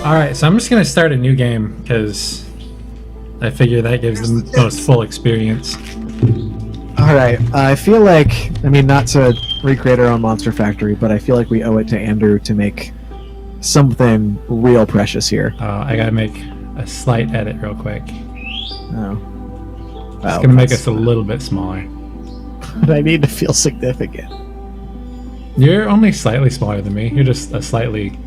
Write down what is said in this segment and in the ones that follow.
Alright, so I'm just going to start a new game because I figure that gives the most full experience. Alright, I feel like, I mean, not to recreate our own Monster Factory, but I feel like we owe it to Andrew to make something real precious here. I gotta make a slight edit real quick. Oh. It's gonna make us a little bit smaller. But I need to feel significant. You're only slightly smaller than me. You're just a slightly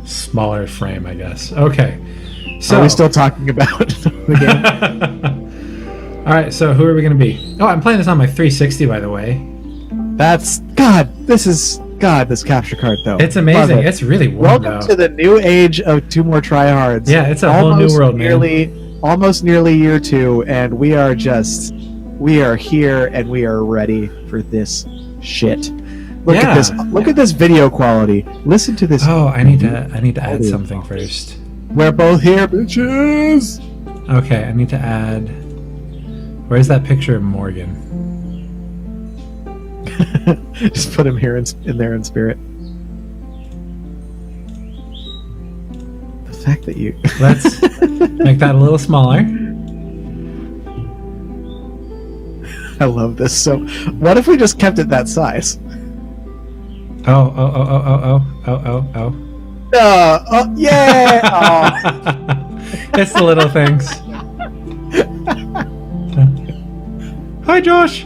smaller frame, I guess. Okay. So are we still talking about the game? Alright, so who are we gonna be? Oh, I'm playing this on my 360, by the way. That's this capture card though. It's amazing. It's really warm. Welcome to the new age of Two More Tryhards. Yeah, it's a whole new world, man. Almost nearly year 2, and we are here and we are ready for this shit. Look at this. Look at this video quality. Listen to this. Oh, I need to add something first. We're both here, bitches. Okay, I need to add. Where's that picture of Morgan? Just put him here in there in spirit. The fact that you. Let's make that a little smaller. I love this. So, what if we just kept it that size? Oh, yeah! Oh. It's the little things. Hi, Josh!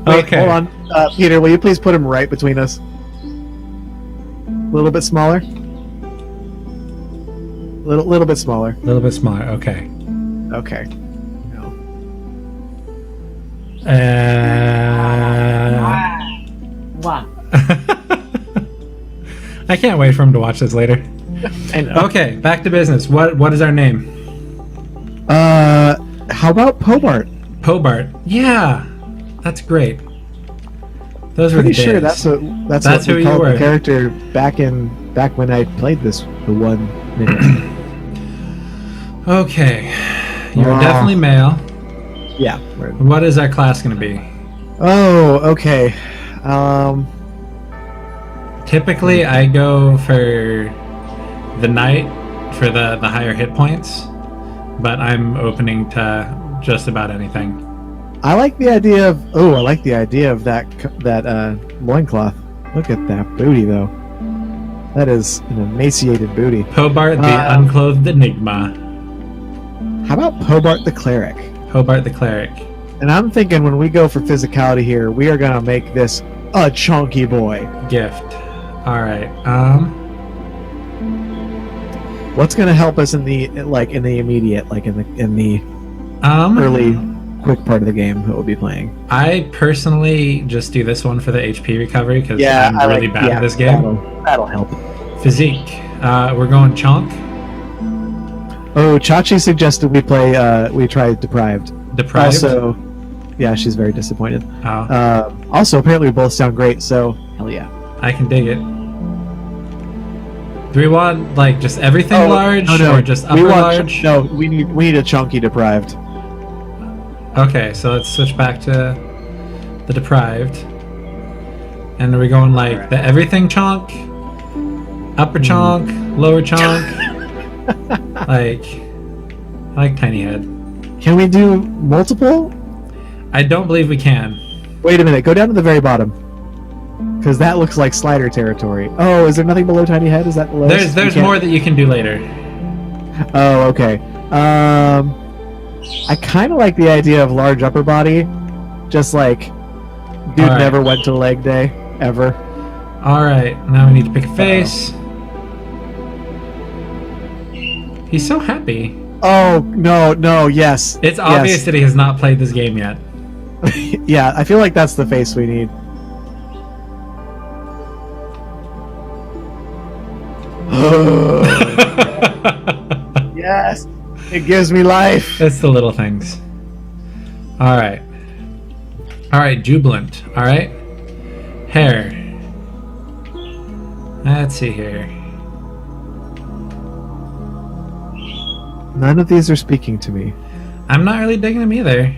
Wait, okay. Hold on. Peter, will you please put him right between us? A little bit smaller? Little bit smaller. A little bit smaller, okay. Okay. Wow. I can't wait for him to watch this later. I know. Okay, back to business. What is our name? How about Pobart? Pobart. Yeah, that's great. Those were the Pretty days. sure that's what who we you called were. the character back when I played this the 1 minute. Okay, you're definitely male. Yeah. What is our class going to be? Oh, okay. Typically, I go for the knight for the higher hit points, but I'm opening to just about anything. I like the idea of that loincloth. Look at that booty, though. That is an emaciated booty. Pobart the unclothed enigma. How about Pobart the cleric? Pobart the cleric. And I'm thinking when we go for physicality here, we are gonna make this a chunky boy. Gift. All right. What's gonna help us in the immediate, in the early quick part of the game that we'll be playing? I personally just do this one for the HP recovery because I'm really bad at this game. That'll help. Physique. We're going chonk. Oh, Chachi suggested we try deprived. Deprived. Also, yeah, she's very disappointed. Oh. Also, apparently we both sound great, so hell yeah. I can dig it. Do we want just everything large or just upper large? No, we need a chunky deprived. Okay, so let's switch back to the deprived. And are we going the everything chonk? Upper chonk? Lower chonk? I like tiny head. Can we do multiple? I don't believe we can. Wait a minute, go down to the very bottom. Because that looks like slider territory. Oh, is there nothing below tiny head? Is that the lowest? There's more that you can do later. Oh, okay. I kind of like the idea of large upper body. Just dude never went to leg day, ever. Alright, now we need to pick a face. He's so happy. Oh, no, yes. It's obvious that he has not played this game yet. Yeah, I feel like that's the face we need. Yes! It gives me life! It's the little things. Alright. Alright, jubilant. Alright. Hair. Let's see here. None of these are speaking to me. I'm not really digging them either.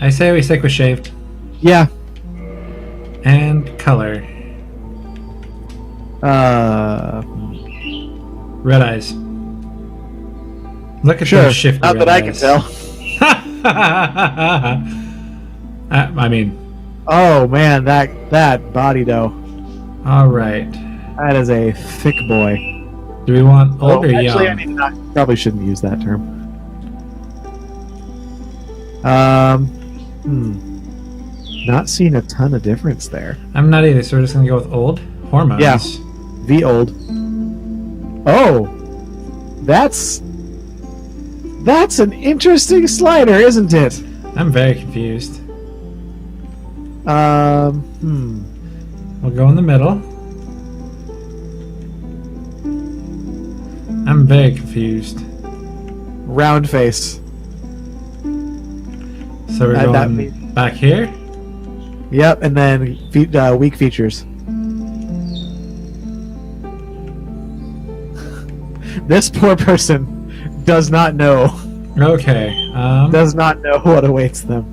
I say we stick with shaved. Yeah. And color. Red eyes. Look at Sure. those shifty Not red that I can eyes. tell. I mean, Oh man, that body though. all right. That is a thick boy. Do we want old or actually, I young? mean, I probably shouldn't use that term. Not seeing a ton of difference there. I'm not either, so we're just gonna go with old hormones. Yeah. The old. Oh, that's an interesting slider, isn't it? I'm very confused. Hmm. We'll go in the middle. I'm very confused. Round face. So we're That going back here. Yep, and then weak features. This poor person does not know. Okay. Does not know what awaits them.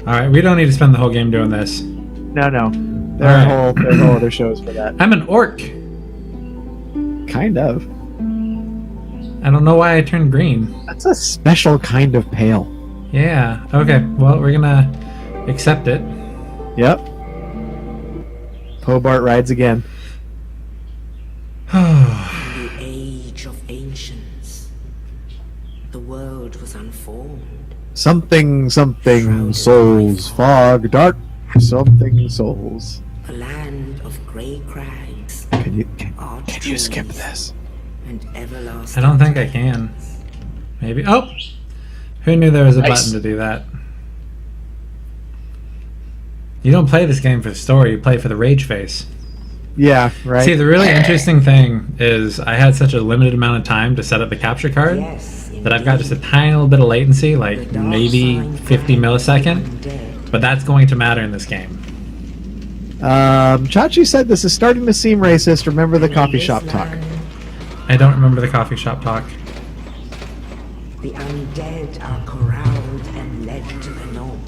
All right. We don't need to spend the whole game doing this. No. There are Alright. whole other shows for that. I'm an orc. Kind of. I don't know why I turned green. That's a special kind of pale. Yeah. Okay. Well, we're gonna accept it. Yep. Hobart rides again. In the age of ancients, the world was unformed. Something souls fog dark. Something souls. A land of grey crags, Can you arched skip trees, this? and I everlasting. don't think I can. Maybe. Oh, who knew there was a Nice. button to do that? You don't play this game for the story. You play for the rage face. Yeah, right. See, the really interesting thing is I had such a limited amount of time to set up the capture card Yes, that I've got just a tiny little bit of latency, like maybe 50 millisecond. But that's going to matter in this game. Chachi said this is starting to seem racist. Remember the coffee shop talk. I don't remember the coffee shop talk. The undead are corralled and led to the north.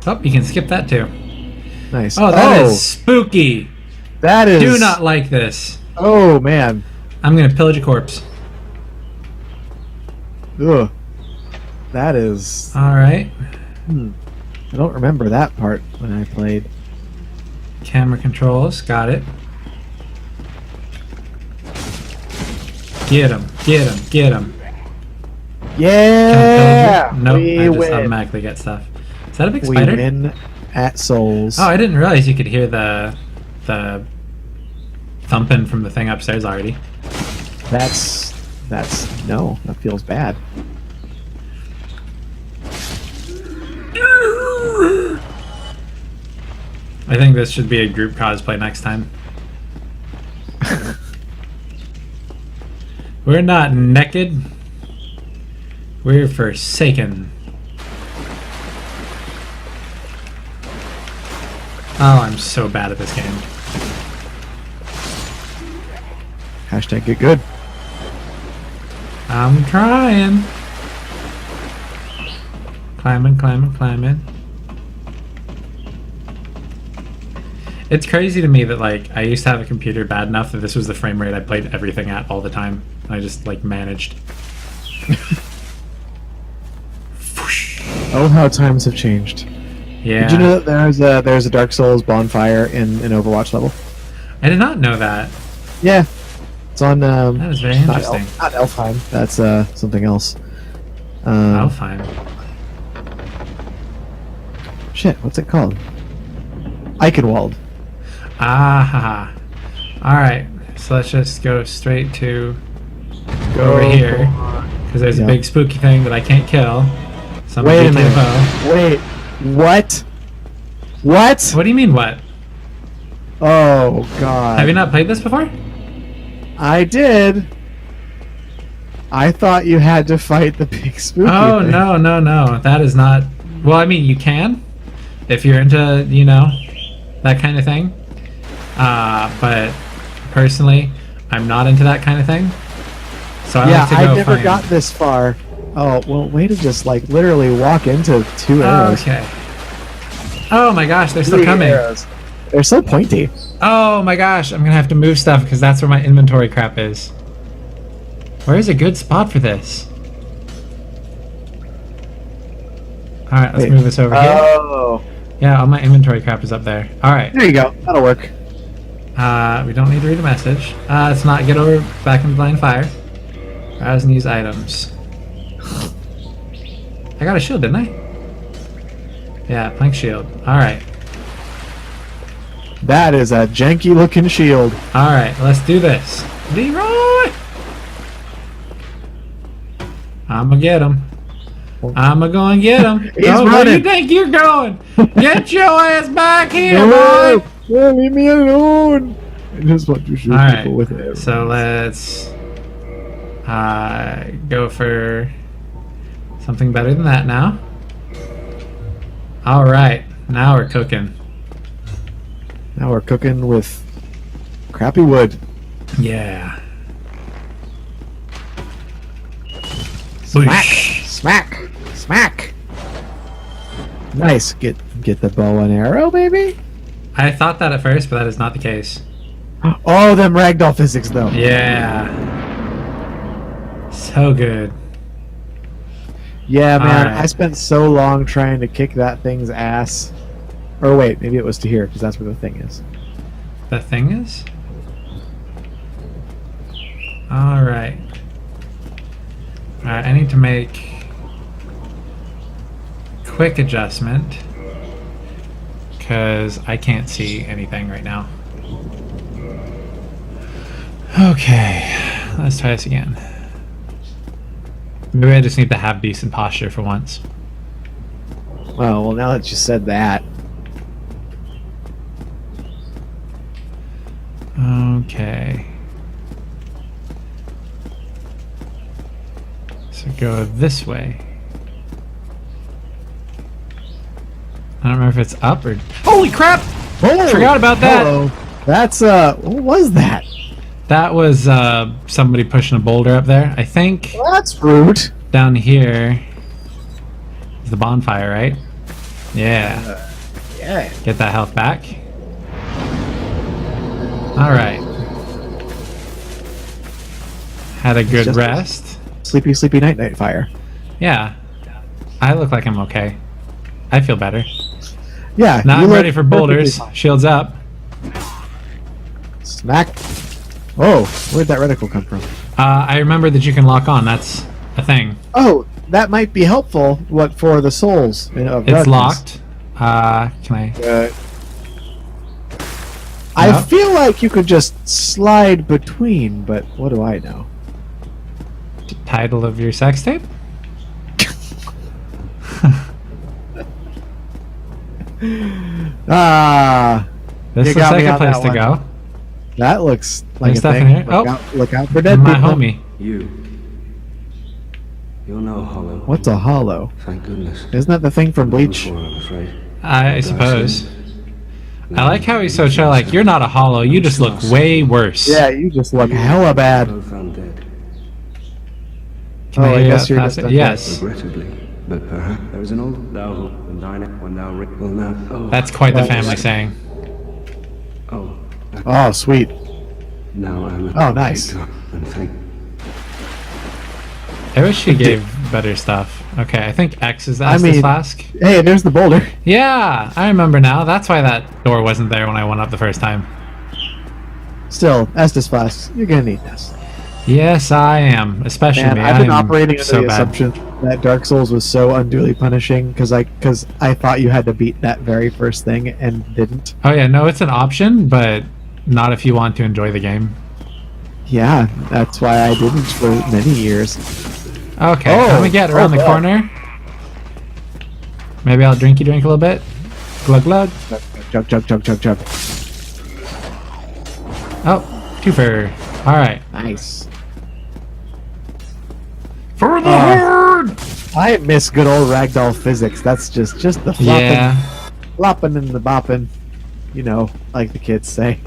Oh, you can skip that too. Nice. Oh, that is spooky. That is. Do not like this. Oh man. I'm gonna pillage a corpse. Ugh. That is. All right. I don't remember that part when I played. Camera controls. Got it. Get him. Get him. Get him. Yeah. Nope. We I just win. automatically get stuff. Is that a big We spider? win at souls. Oh, I didn't realize you could hear the thumping from the thing upstairs already. That's no. That feels bad. I think this should be a group cosplay next time. We're not naked. We're forsaken. Oh, I'm so bad at this game. Hashtag get good. I'm trying. Climbing, climbing, climbing. It's crazy to me that, like, I used to have a computer bad enough that this was the frame rate I played everything at all the time. And I just, like, managed. Oh, how times have changed. Yeah. Did you know that there's a Dark Souls bonfire in an Overwatch level? I did not know that. Yeah. It's on. That is very interesting. Not Elfheim. That's something else. I'll find. Shit, what's it called? Eichenwald. Ah, ha, ha. Alright, so let's just go straight to Go over here. for- Because there's Yeah. a big spooky thing that I can't kill. So I'm Wait a gonna minute. Wait. What? What? What do you mean, what? Oh god. Have you not played this before? I did. I thought you had to fight the big spooky Oh, thing. no, no, no. That is not. Well, I mean, you can. If you're into, you know, that kind of thing. But personally, I'm not into that kind of thing. So I Yeah, like to I go never flame. got this far. Oh, well, way to just, like, literally walk into 2 arrows. Okay. Oh my gosh, they're still 3 coming. arrows. They're so pointy. Oh my gosh, I'm gonna have to move stuff because that's where my inventory crap is. Where is a good spot for this? Alright, let's Wait. move this over here. Oh. Yeah, all my inventory crap is up there. Alright. There you go. That'll work. We don't need to read the message. Let's not get over back into blind fire. Browse and use items. I got a shield, didn't I? Yeah, plank shield. Alright. That is a janky looking shield. Alright, let's do this. Leroy! I'ma get him. I'ma go and get him. He's Where do running. you think you're going? Get your ass back here, No, boy! no, leave me alone. I just want to shoot Alright, people with arrows. so let's go for something better than that now. Alright, now we're cooking. Now we're cooking with crappy wood. Yeah. Smack, Boosh. smack, smack. Nice. Get the bow and arrow, baby. I thought that at first, but that is not the case. Oh, them ragdoll physics, though. Yeah. So good. Yeah, man. Alright. I spent so long trying to kick that thing's ass. Or wait, maybe it was to here, because that's where the thing is. The thing is? Alright. Alright, I need to make quick adjustment because I can't see anything right now. Okay, let's try this again. Maybe I just need to have decent posture for once. Well, now that you said that. Okay. So go this way. I don't remember if it's up or... Holy crap! Oh, Forgot about that. hello. That's, what was that? That was somebody pushing a boulder up there. I think Well, that's rude. down here is the bonfire, right? Yeah. Yeah. Get that health back. Alright. Had a good just- rest. Sleepy, sleepy night, night fire. Yeah. I look like I'm okay. I feel better. Yeah. Now you I'm look ready for perfectly boulders. fine. Shields up. Smack. Oh, where'd that reticle come from? I remember that you can lock on. That's a thing. Oh, that might be helpful. What for the souls of It's darkness. locked. Can I? I No. feel like you could just slide between, but what do I know? Title of your sex tape? Ah, This You looks got like me a on place that to one. go. that looks like There's a stuff thing. in here. Look out for dead My people. homie. You. You're no hollow. What's a hollow? Thank goodness. Isn't that the thing from Bleach? Before, I'm afraid. I suppose. I like how he's so chill. Like, you're not a hollow. You just look way worse. Yeah, you just look hella bad. Both undead. Can Oh, I guess you're pass just it? undead. Yes. Regrettably. But perhaps there is an old thou when thine when thou will now. Oh, That's quite the Well, family saying. oh. Oh, sweet. Now I'm. Oh, nice. And thank. I wish he gave better stuff. Okay, I think X is the I Estus mean- flask. Hey, there's the boulder. Yeah, I remember now. That's why that door wasn't there when I went up the first time. Still, Estus flasks. You're gonna need this. Yes, I am. Especially Man, me. I've been I'm operating under so the bad. assumption that Dark Souls was so unduly punishing because I thought you had to beat that very first thing and didn't. Oh yeah, no, it's an option, but not if you want to enjoy the game. Yeah, that's why I didn't for many years. Okay, Oh, let me get around oh, the God. corner. Maybe I'll drink a little bit. Glug glug. Chug, chug, chug, chug, chug. Oh, twofer. Alright. Nice. For the horde! I miss good old ragdoll physics. That's just the flopping, Yeah. flopping and the bopping. You know, like the kids say.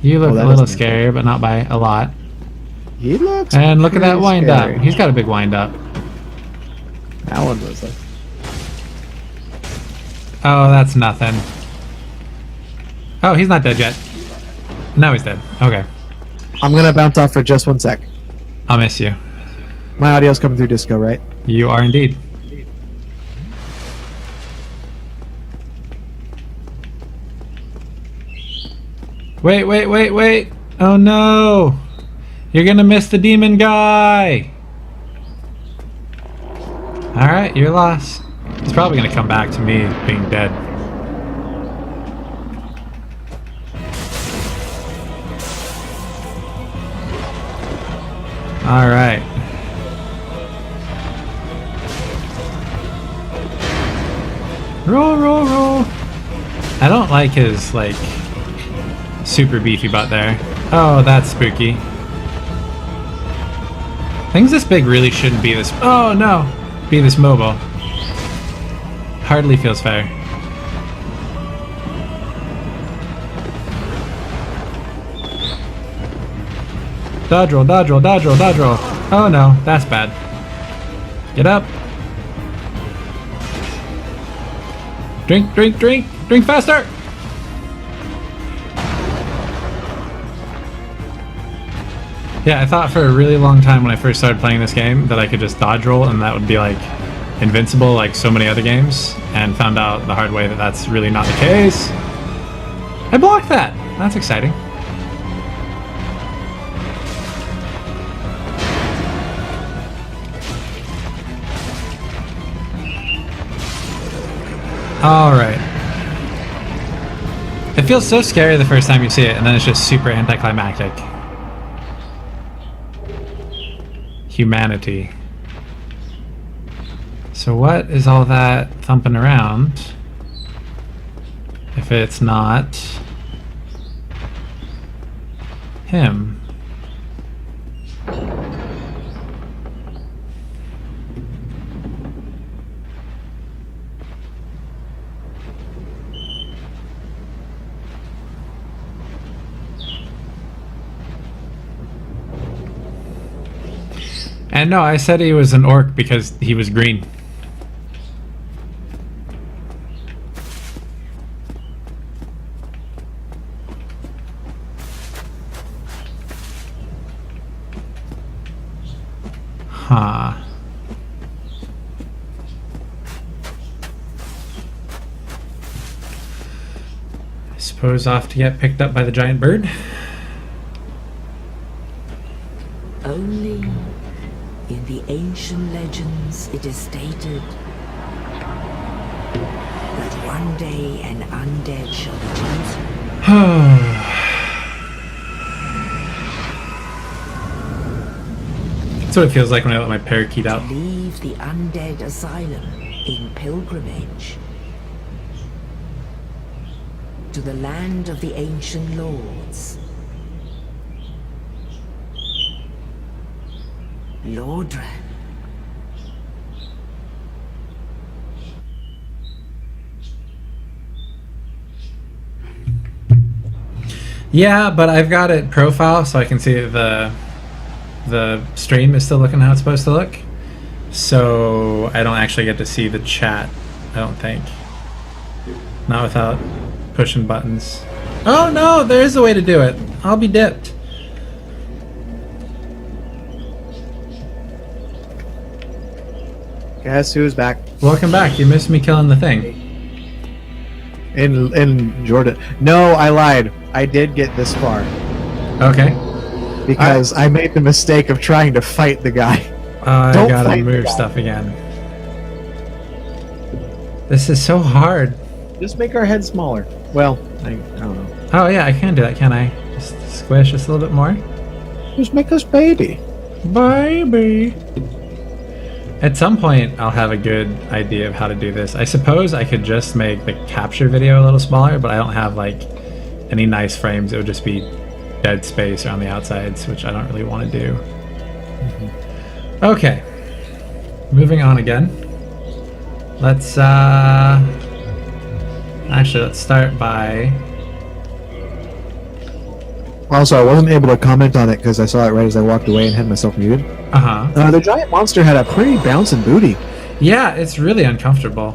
You look Oh, that a little doesn't- scarier, but not by a lot. He looks. And look at that pretty wind scary. up. He's got a big wind up. That one was like. Oh, that's nothing. Oh, he's not dead yet. No, he's dead. Okay. I'm gonna bounce off for just 1 sec. I'll miss you. My audio's coming through Disco, right? You are indeed. Wait, wait, wait, wait. Oh no. You're gonna miss the demon guy. Alright, you're lost. He's probably gonna come back to me being dead. Alright. Roll, roll, roll. I don't like his, like, super beefy butt there. Oh, that's spooky. Things this big really shouldn't be this... Oh, no! Be this mobile. Hardly feels fair. Dodge roll, dodge roll, dodge roll, dodge roll. Oh no, that's bad. Get up. Drink, drink, drink! Drink faster! Yeah, I thought for a really long time when I first started playing this game that I could just dodge roll and that would be like invincible like so many other games, and found out the hard way that that's really not the case. I blocked that! That's exciting. Alright. It feels so scary the first time you see it, and then it's just super anticlimactic. Humanity. So what is all that thumping around? If it's not him. And no, I said he was an orc because he was green. Huh. I suppose off to get picked up by the giant bird. Only in the ancient legends it is stated that one day an undead shall be chosen. That's what it feels like when I let my parakeet out. Leave the undead asylum in pilgrimage to the land of the ancient lords. Lordran. Yeah, but I've got it profile so I can see the stream is still looking how it's supposed to look. So I don't actually get to see the chat, I don't think. Not without pushing buttons. Oh no, there is a way to do it. I'll be dipped. Guess who's back? Welcome back. You missed me killing the thing. In Jordan. No, I lied. I did get this far. Okay. Because I made the mistake of trying to fight the guy. I Don't gotta fight the move guy. stuff again. This is so hard. Just make our head smaller. Well, I don't know. Oh yeah, I can do that, can I? Just squish just a little bit more. Just make us baby. Baby. At some point, I'll have a good idea of how to do this. I suppose I could just make the capture video a little smaller, but I don't have like any nice frames. It would just be dead space around the outsides, which I don't really want to do. Okay. Moving on again. Let's actually let's start by Also, I wasn't able to comment on it because I saw it right as I walked away and had myself muted. Uh-huh. The giant monster had a pretty bouncing booty. Yeah, it's really uncomfortable.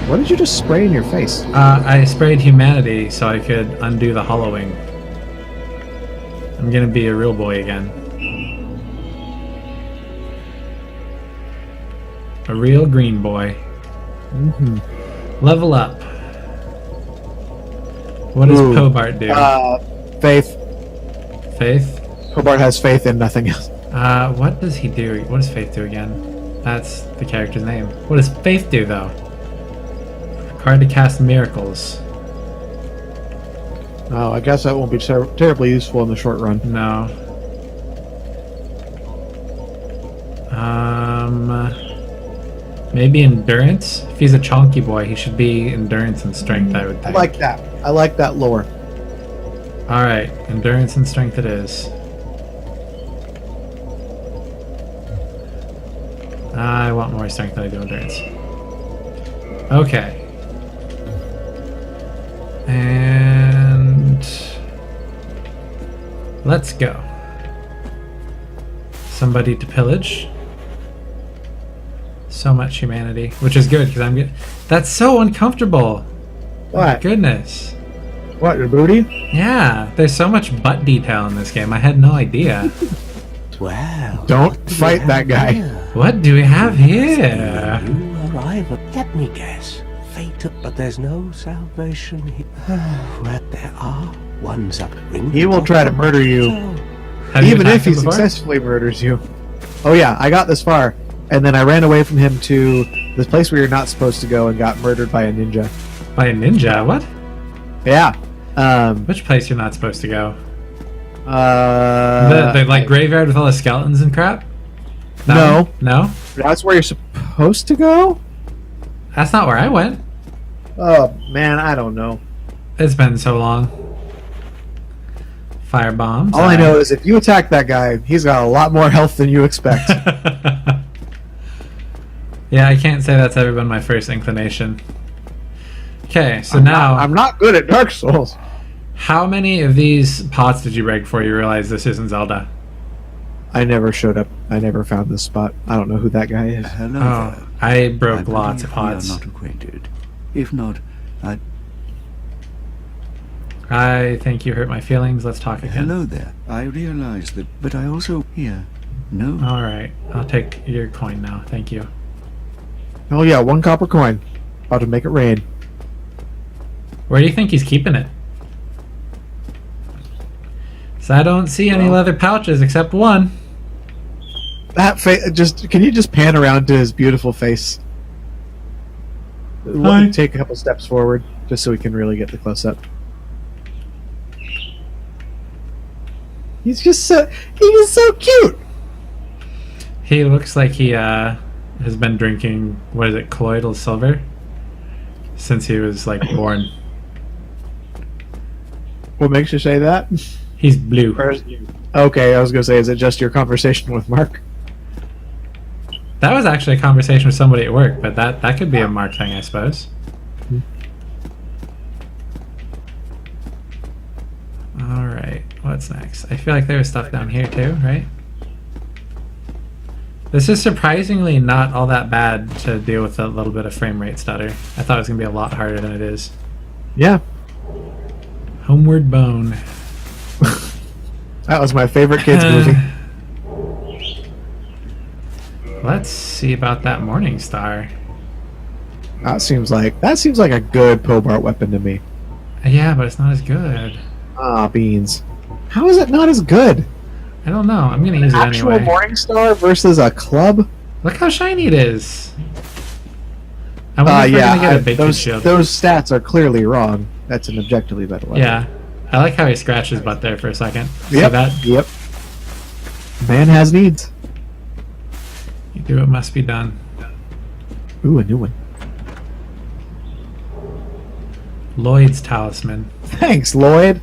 What did you just spray in your face? I sprayed humanity so I could undo the hollowing. I'm gonna be a real boy again. A real green boy. Level up. What does Ooh. Pobart do? Faith. Faith? Hobart has faith in nothing else. What does he do? What does Faith do again? That's the character's name. What does Faith do, though? Required to cast miracles. Oh, I guess that won't be terribly useful in the short run. No. Maybe endurance? If he's a chonky boy, he should be endurance and strength, I would think. I like that. I like that lore. Alright, endurance and strength it is. I want more strength than I do endurance. Okay. And let's go. Somebody to pillage. So much humanity, which is good because I'm good. That's so uncomfortable. What? Goodness. What, your booty? Yeah, there's so much butt detail in this game. I had no idea. Well, Don't fight that guy. What do we have here? You arrive at, let me guess, fate, but there's no salvation here. Well, there are ones up ring. He will try to murder you, Have you even attacked if he him before? successfully murders you. Oh yeah, I got this far, and then I ran away from him to this place where you're not supposed to go and got murdered by a ninja. By a ninja? What? Yeah. Which place you're not supposed to go? Uh, The like graveyard with all the skeletons and crap? That No. one? No? That's where you're supposed to go? That's not where I went. Oh, man, I don't know. It's been so long. Fire bombs. All I know is if you attack that guy, he's got a lot more health than you expect. Yeah, I can't say that's ever been my first inclination. Okay, so now... I'm not good at Dark Souls. How many of these pots did you break before you realized this isn't Zelda? I never showed up. I never found this spot. I don't know who that guy is. Hello Oh, there. I broke I lots of believe we pots. are not acquainted. If not, I... I think you hurt my feelings. Let's talk again. Hello there. I realize that, but I also hear. No. Alright, I'll take your coin now. Thank you. Oh yeah, 1 copper coin. About to make it rain. Where do you think he's keeping it? So I don't see any leather pouches except one. That face. Can you just pan around to his beautiful face? Hi. Take a couple steps forward, just so we can really get the close up. He's just so. He is so cute. He looks like he has been drinking, what is it, colloidal silver? Since he was like born. What makes you say that? He's blue. Okay, I was gonna say, is it just your conversation with Mark? That was actually a conversation with somebody at work, but that could be a Mark thing, I suppose. Alright, what's next? I feel like there was stuff down here too, right? This is surprisingly not all that bad to deal with a little bit of frame rate stutter. I thought it was going to be a lot harder than it is. Yeah, Homeward Bone. that was my favorite kids movie. Let's see about that Morning Star. That seems like a good Pobart weapon to me. Yeah, but it's not as good. Ah, beans. How is it not as good? I don't know. I'm going to use it Actual anyway. Morning Star versus a club? Look how shiny it is. I wonder if we're Yeah, going to get a big those shield. stats are clearly wrong. That's an objectively better weapon. Yeah. I like how he scratched his butt there for a second. See Yep. that? Yep. Man has needs. You do what must be done. Ooh, a new one. Lloyd's Talisman. Thanks, Lloyd.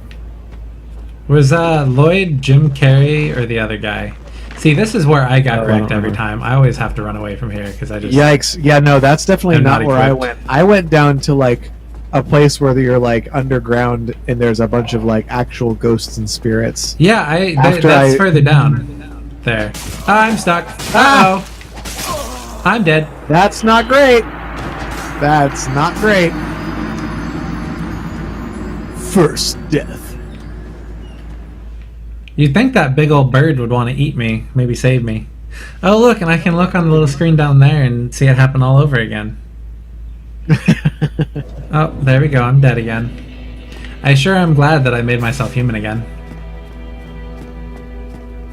Was Lloyd Jim Carrey or the other guy? See, this is where I got Oh, I wrecked don't every remember. time. I always have to run away from here because I just... Yikes. Yeah, no, that's definitely I'm not not where I equipped. went. I went down to, like, a place where you're like underground and there's a bunch of like actual ghosts and spirits. Yeah, that's further down. There. Oh, I'm stuck. Uh-oh. I'm dead. That's not great. That's not great. First death. You'd think that big old bird would want to eat me, maybe save me. Oh, look, and I can look on the little screen down there and see it happen all over again. Oh, there we go. I'm dead again. I sure am glad that I made myself human again.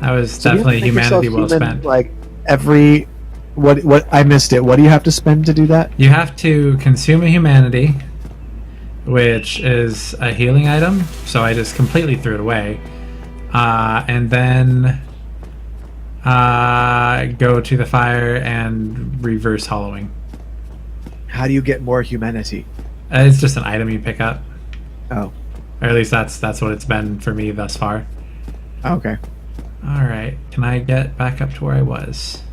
That was definitely humanity well spent. Like every... What I missed it. What do you have to spend to do that? You have to consume a humanity, which is a healing item, so I just completely threw it away. And then go to the fire and reverse hollowing. How do you get more humanity? It's just an item you pick up. Oh. Or at least that's what it's been for me thus far. Okay. Alright, can I get back up to where I was?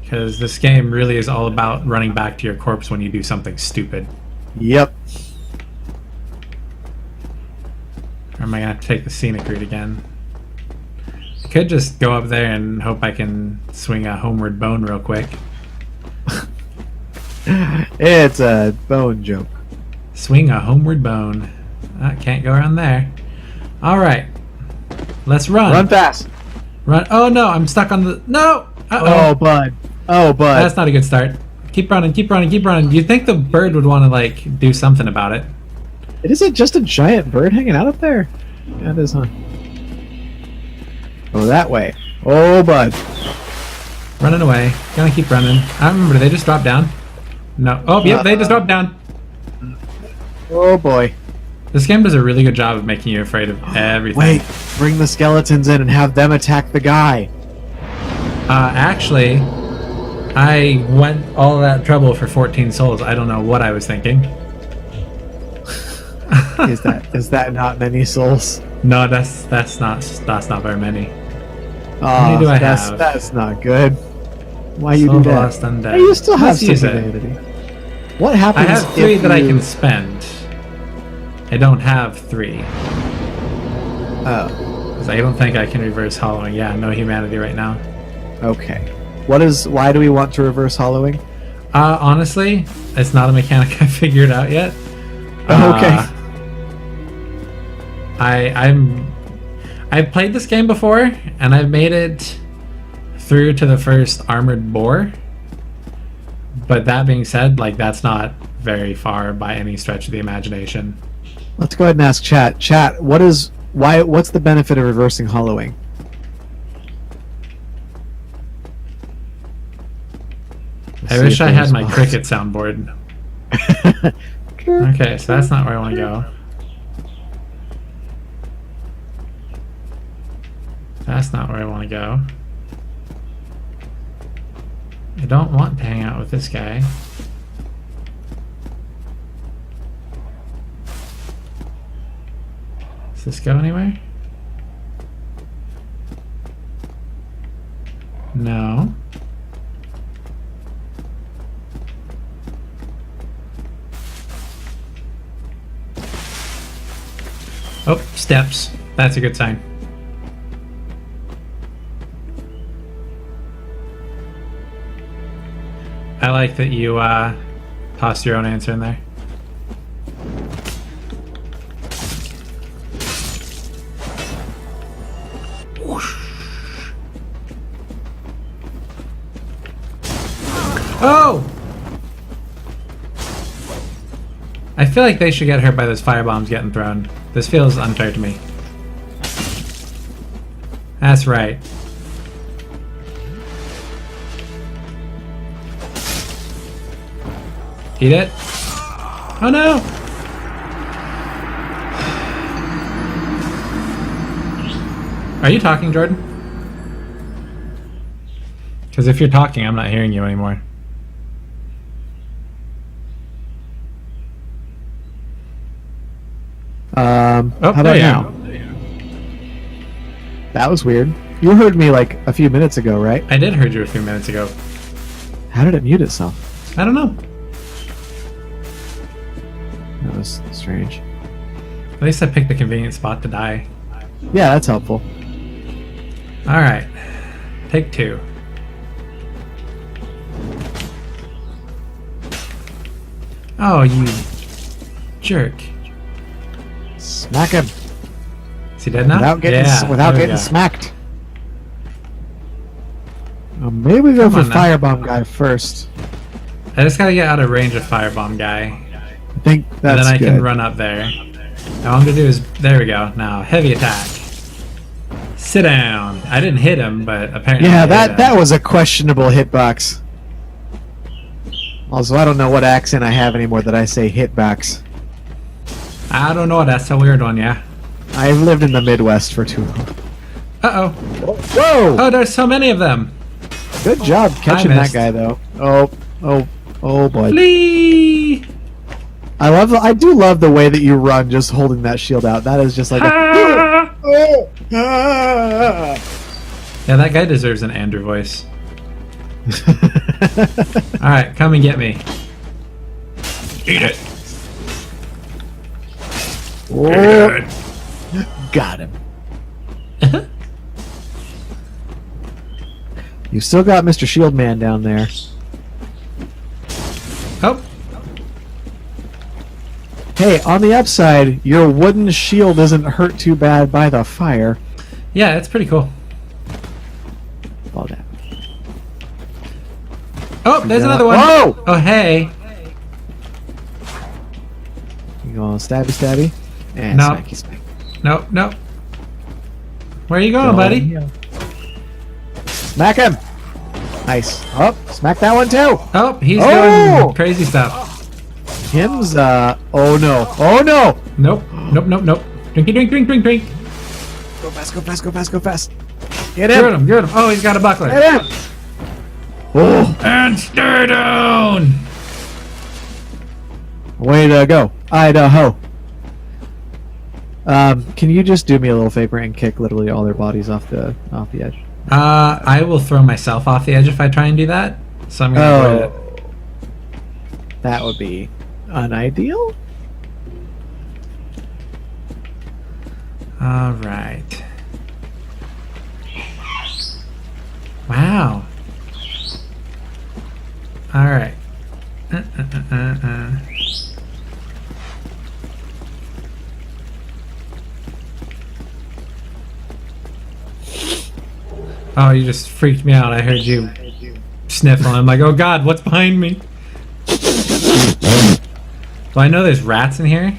Because this game really is all about running back to your corpse when you do something stupid. Yep. Or am I going to take the scenic route again? I could just go up there and hope I can swing a homeward bone real quick. It's a bone joke. Swing a homeward bone. I can't go around there. Alright. Let's run. Run fast. Run. Oh no, I'm stuck on the... No! Uh-oh. Oh, bud. Oh, bud. That's not a good start. Keep running, keep running, keep running. You'd think the bird would want to, like, do something about it. It isn't just a giant bird hanging out up there. Yeah, it is, huh? Oh, that way. Oh, bud. Running away. Gonna keep running. I remember, did they just drop down? No. Oh, yep, they just dropped down. Oh, boy. This game does a really good job of making you afraid of everything. Wait, bring the skeletons in and have them attack the guy. Actually, I went all that trouble for 14 souls. I don't know what I was thinking. Is that not many souls? No, that's not very many. Oh, How many do I have? That's not good. Why you Soul do that? lost undead. Hey, you still have Let's some use it. humanity. What happens? I have 3 if that I you- can spend. I don't have 3. Oh, 'Cause I don't think I can reverse hollowing. Yeah, no humanity right now. okay. Why do we want to reverse hollowing? Honestly, it's not a mechanic I figured out yet. Okay. I've played this game before, and I've made it through to the first armored boar. But that being said, like, that's not very far by any stretch of the imagination. Let's go ahead and ask chat. Chat, what's the benefit of reversing hollowing? I wish I had my cricket soundboard. Okay, so that's not where I want to go. That's not where I want to go. I don't want to hang out with this guy. Does this go anywhere? No. Oh, steps. That's a good sign. I like that you tossed your own answer in there. Oh! I feel like they should get hurt by those firebombs getting thrown. This feels unfair to me. That's right. Eat it. Oh no! Are you talking, Jordan? Because if you're talking, I'm not hearing you anymore. How there about you now? are. That was weird. You heard me like a few minutes ago, right? I did heard you a few minutes ago. How did it mute itself? I don't know. range. At least I picked a convenient spot to die. Yeah, that's helpful. Alright. Take 2. Oh, you jerk. Smack him Is he dead now? without getting there we getting go. smacked. Maybe we go Come for on now. Firebomb guy first. I just gotta get out of range of Firebomb guy. I think And that's then I good. can run up there. And all I'm gonna do is, there we go. Now, heavy attack. Sit down. I didn't hit him, but apparently. Yeah, I hit that him. that was a questionable hitbox. Also, I don't know what accent I have anymore that I say hitbox. I don't know. That's a weird one, yeah. I've lived in the Midwest for too long. Uh oh. Whoa! Oh, there's so many of them. Good job catching that missed. guy, though. Oh boy! Flee! I do love the way that you run, just holding that shield out. That is just like a. Ah! Oh! Ah! Yeah, that guy deserves an Andrew voice. Alright, come and get me. Eat it. Oh, got him. You still got Mr. Shield Man down there. Oh, Hey, on the upside, your wooden shield isn't hurt too bad by the fire. yeah, it's pretty cool. Fall down. Oh, there's another one. Whoa! Oh, hey. You go stabby stabby. And No. smacky smack. Nope, nope. Where are you going, buddy? Smack him! Nice. Oh, smack that one too! Oh, he's Oh! doing crazy stuff. Him's, oh no. Oh no! Nope, nope, nope, nope. Drinky, drink, drink, drink, drink. Go fast, go fast, go fast, go fast. Get Get him! him, get him. Oh, he's got a buckler. Get him! Oh, And stay down. way to go. Idaho. Can you just do me a little favor and kick literally all their bodies off the edge? I will throw myself off the edge if I try and do that. So I'm gonna avoid it. That would be unideal. All right. Wow. All right. Oh, you just freaked me out. I heard you sniffle. I'm like, oh God, what's behind me? Well, I know there's rats in here.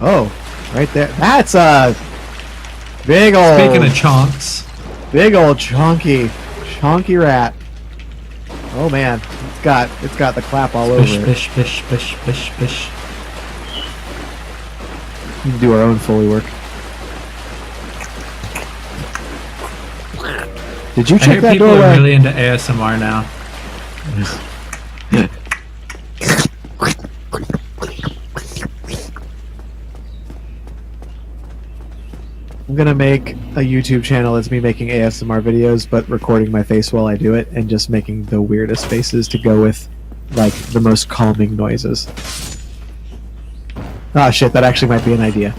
Oh, right there. That's a big old, Speaking of chonks. big old chonky rat. Oh man, it's got the clap all over Bish, it. bish, bish, bish, bish, bish. We can do our own Foley work. Did you I check hear that people doorway? are really into ASMR now. I'm gonna make a YouTube channel that's me making ASMR videos, but recording my face while I do it, and just making the weirdest faces to go with, like, the most calming noises. Ah, shit, that actually might be an idea.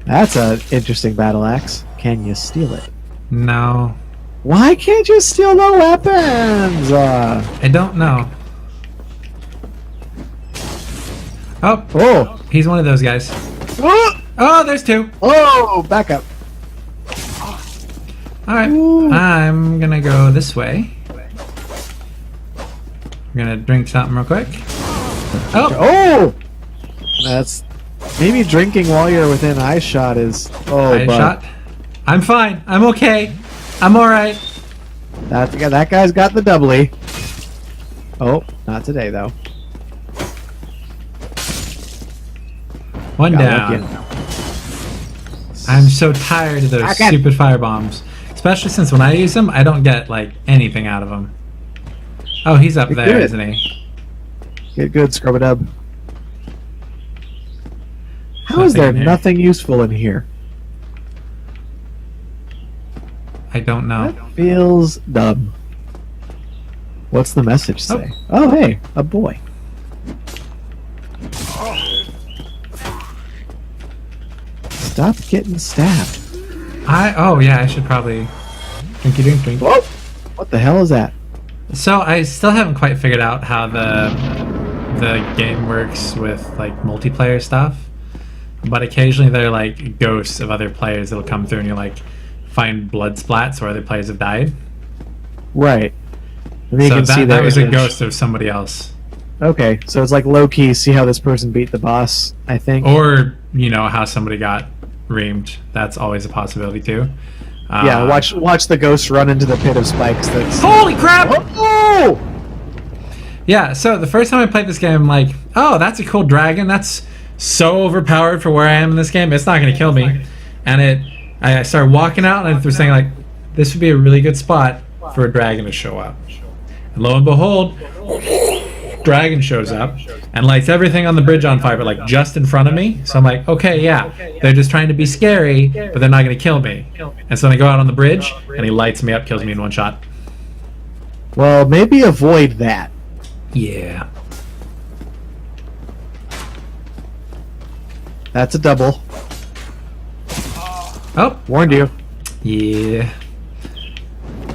That's an interesting battle axe. Can you steal it? No, Why can't you steal the weapons? I don't know. Oh, Oh! he's one of those guys. Oh! Oh, there's two. Oh! Back up. All right, Ooh. I'm gonna go this way. I'm gonna drink something real quick. Oh, Oh! That's... Maybe drinking while you're within eye shot is... Oh, I but shot. I'm fine. I'm okay. I'm all right. that guy's got the doubly. Oh, not today, though. One Got down. lucky. I'm so tired of those Okay. stupid fire bombs. Especially since when I use them, I don't get like anything out of them. Oh, he's up You're there, good. isn't he? Get good, Scrub-a-dub. How is Nothing there in here. nothing useful in here? I don't know. That feels dumb. What's the message say? Oh, hey, a boy. Stop getting stabbed. Oh yeah, I should probably drink. Whoa! What the hell is that? So I still haven't quite figured out how the game works with like multiplayer stuff, but occasionally there are like ghosts of other players that'll come through and you like find blood splats where other players have died. Right. And you So can see that was a image. ghost of somebody else, Okay, so it's like low key. See how this person beat the boss? I think. or you know how somebody got reamed. That's always a possibility too. Yeah, watch the ghost run into the pit of spikes. That's Holy crap! oh! Yeah, so the first time I played this game, I'm like, oh, that's a cool dragon. That's so overpowered for where I am in this game. It's not going to kill me. And I started walking out, and I was saying, like, this would be a really good spot for a dragon to show up. And lo and behold, dragon shows up and lights everything on the bridge on fire, but like just in front of me. So I'm like, okay, yeah, they're just trying to be scary, but they're not going to kill me. And so then I go out on the bridge, and he lights me up, kills me in one shot. Well, maybe avoid that. Yeah. That's a double. Oh, Warned you. yeah.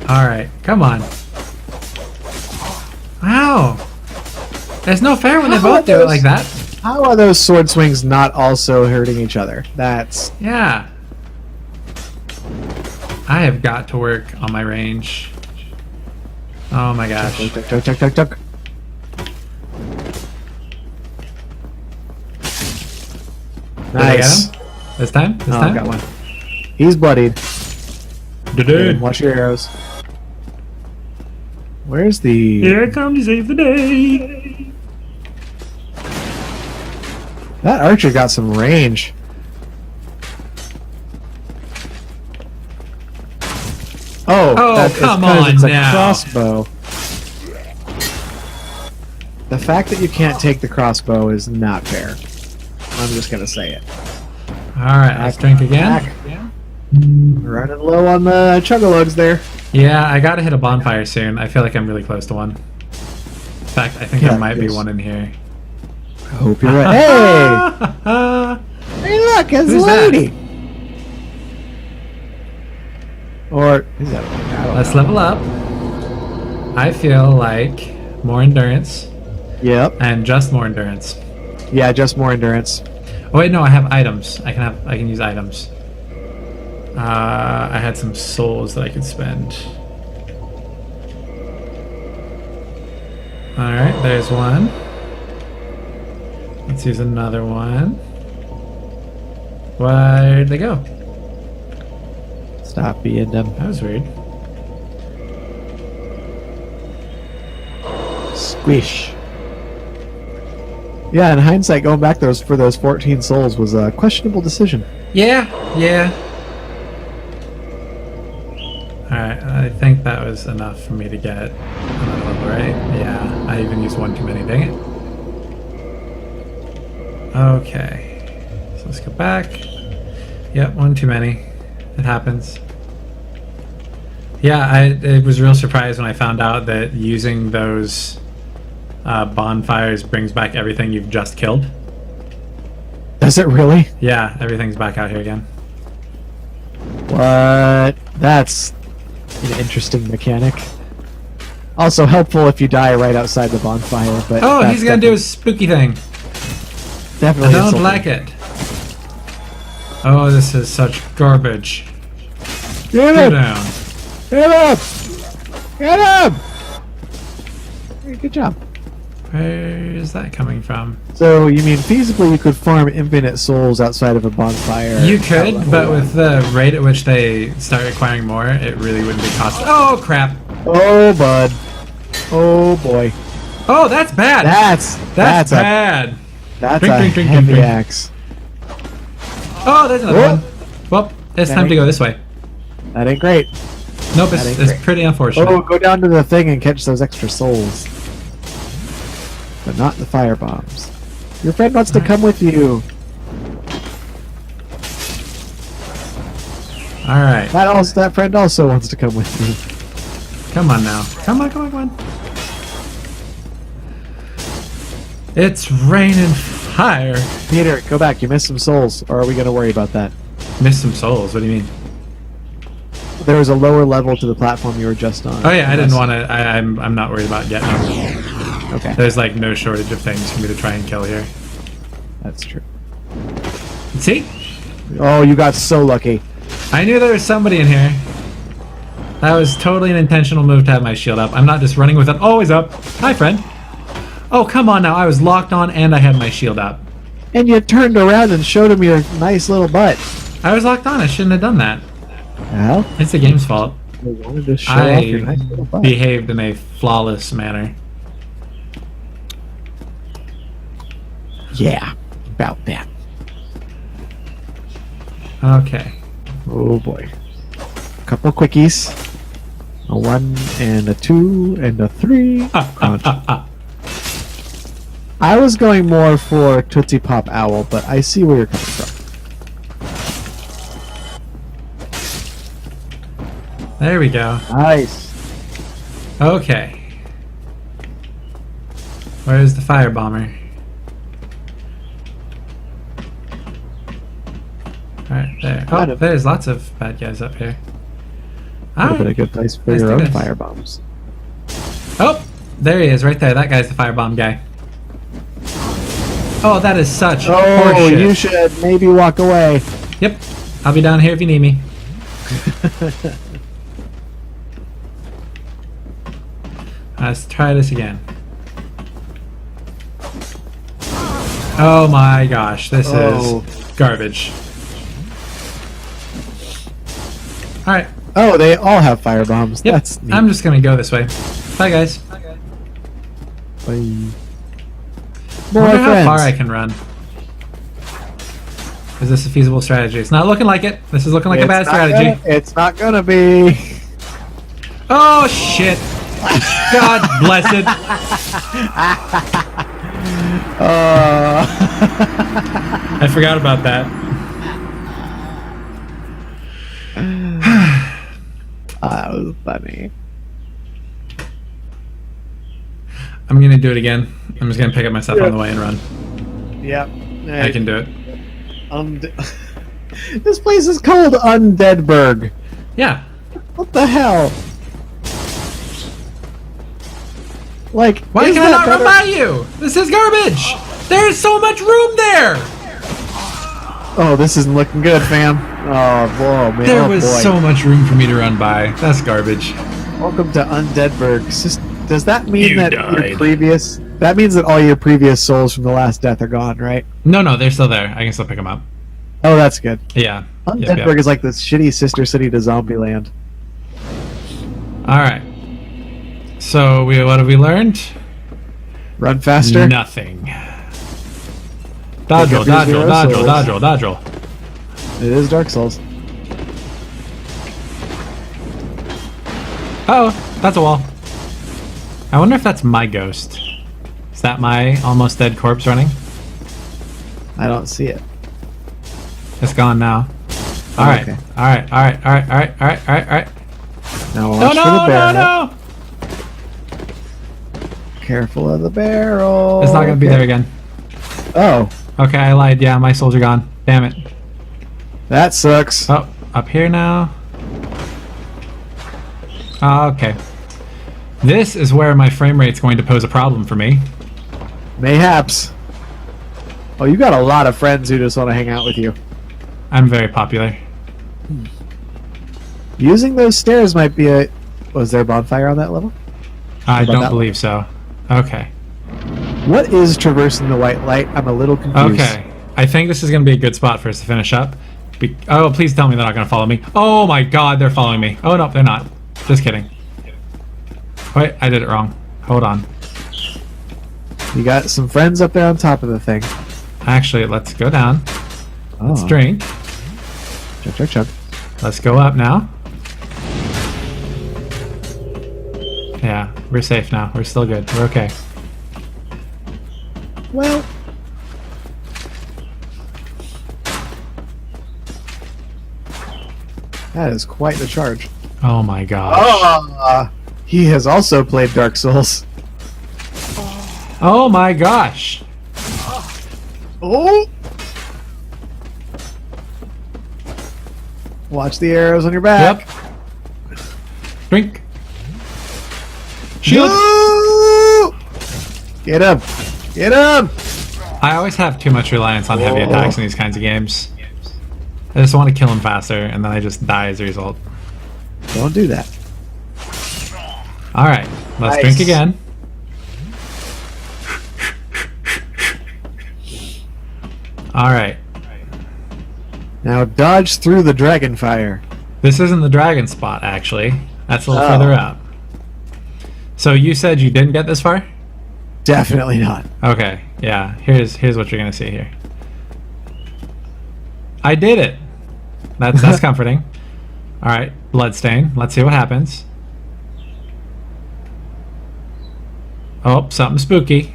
Alright, come on. Wow. There's no fair when they both do it like that. How are those sword swings not also hurting each other? That's Yeah. I have got to work on my range. Oh my gosh. tuck. Did I get Nice. him? This time? This Oh, time? got one. He's bloodied. Dude. Watch your arrows. Where's the? Here I come to save the day. That archer got some range. Oh, that is come 'cause on it's a now. crossbow. The fact that you can't take the crossbow is not fair. I'm just gonna say it. Alright, let's drink again. Back. Running low on the chug-a-lugs there. Yeah, I gotta hit a bonfire soon. I feel like I'm really close to one. In fact, I think Yeah, there might be yes. one in here. I hope you're right. Hey! Hey, look, it's Who's a that? lady. Or is that? I don't Let's know. level up. I feel like more endurance Yep. and just more endurance. Yeah, just more endurance. Oh wait, no, I have items. I can use items. I had some souls that I could spend. Alright, there's one. Let's use another one. Where'd they go? Stop being them. That was weird. Squish. Yeah, in hindsight, going back for those 14 souls was a questionable decision. Yeah. Alright, I think that was enough for me to get another level, right? Yeah, I even used one too many, dang it. Okay, so let's go back. Yep, one too many. It happens. Yeah, I was real surprised when I found out that using those bonfires brings back everything you've just killed. Does it really? Yeah, everything's back out here again. What? That's an interesting mechanic. Also helpful if you die right outside the bonfire, but Oh, that's he's gonna do his spooky thing. definitely I don't insulting. like it. Oh, this is such garbage. Get Go him! down. Get him! Get him! Hey, good job. Where is that coming from? So you mean feasibly you could farm infinite souls outside of a bonfire? You could, but with the rate at which they start requiring more, it really wouldn't be costly. Oh, crap. Oh, bud. Oh boy. Oh, that's bad. That's That's bad. That's Drink, a drink, drink, heavy drink, drink. axe. Oh, there's another Oh. one. Well, it's That time to ain't- go this way. That ain't great. Nope, That ain't it's great. pretty unfortunate. Oh, go down to the thing and catch those extra souls. But not the fire bombs. Your friend wants to come with you. Alright. That friend also wants to come with you. Come on now. Come on. It's raining fire. Peter, go back. You missed some souls. Or are we going to worry about that? Missed some souls. What do you mean? There was a lower level to the platform you were just on. Oh yeah, I didn't want to. I'm not worried about getting them. Okay, There's like no shortage of things for me to try and kill here. that's true. See? Oh, you got so lucky. I knew there was somebody in here. That was totally an intentional move to have my shield up. I'm not just running with it always up. Hi, friend. Oh, come on now. I was locked on and I had my shield up. And you turned around and showed him your nice little butt. I was locked on. I shouldn't have done that. Well, It's the game's fault. I wanted to show off your nice little I butt. behaved in a flawless manner. Yeah, about that. Okay. Oh boy. Couple quickies. A 1 and a 2 and a 3. I was going more for Tootsie Pop Owl, but I see where you're coming from. There we go. Nice. Okay. Where's the fire bomber? Alright, there. Kind Oh, of. there's lots of bad guys up here. Would have been a Alright. good place for Let's your do own this. fire bombs. Oh! There he is, right there. That guy's the firebomb guy. Oh, that is such Oh, horseshit. you should maybe walk away. Yep. I'll be down here if you need me. Let's try this again. Oh my gosh, this Oh. is garbage. Alright, Oh, they all have fire bombs. yep, That's neat. I'm just gonna go this way. Bye guys. Bye. I More wonder how friends. far I can run. Is this a feasible strategy? It's not looking like it. This is looking like a It's bad not strategy. It's not gonna be. Oh shit! God bless it. I forgot about that. That was funny. I'm gonna do it again. I'm just gonna pick up my stuff on the way and run. Yep. I can do it. This place is called Undeadburg. Yeah. What the hell? Like, Why is can I that not run better- by you? This is garbage. There's so much room there. Oh, this isn't looking good, fam. Oh, whoa, man. There oh, was boy. so much room for me to run by. That's garbage. Welcome to Undeadburg. Does that mean You that died. your previous? That means that all your previous souls from the last death are gone, right? No, they're still there. I can still pick them up. Oh, that's good. Yeah. Undeadburg is like this shitty sister city to Zombieland. All right. So what have we learned? Run faster. Nothing. Dodgel, Pick up your dodgel, zero dodgel, souls. dodgel, dodgel. It is Dark Souls. Oh, that's a wall. I wonder if that's my ghost. Is that my almost dead corpse running? I don't see it. It's gone now. All right, okay. all right, all right, all right, all right, all right, all right, all right. Now No, watch for the no, no, barrel. no! Careful of the barrel. It's not gonna be Okay. there again. Oh, Okay, I lied. Yeah, my souls are gone. Damn it. that sucks. Oh, up here now. Okay. This is where my frame rate's going to pose a problem for me. Mayhaps. Oh, you got a lot of friends who just want to hang out with you. I'm very popular. Using those stairs might be a... Was there a bonfire on that level? I about don't that believe so. Okay. What is traversing the white light? I'm a little confused. Okay. I think this is going to be a good spot for us to finish up. Oh, please tell me they're not going to follow me. Oh my god, they're following me. Oh no, they're not. Just kidding. Wait, I did it wrong. Hold on. You got some friends up there on top of the thing. Actually, let's go down. Oh. Let's drink. Chug, chug, chug. Let's go up now. Yeah, we're safe now. We're still good. We're okay. Well... That is quite the charge. Oh my gosh. He has also played Dark Souls. Oh my gosh. Oh! Watch the arrows on your back. Yep. Drink. Shield. No! Get him! Get him! I always have too much reliance on heavy attacks in these kinds of games. I just want to kill him faster, and then I just die as a result. Don't do that. Alright, let's Nice. drink again. Alright. Now dodge through the dragon fire. This isn't the dragon spot, actually. That's a little Oh. further out. So you said you didn't get this far? Definitely not. Okay, yeah. Here's what you're gonna see here. I did it. That's comforting. All right, bloodstain. Let's see what happens. Oh, something spooky.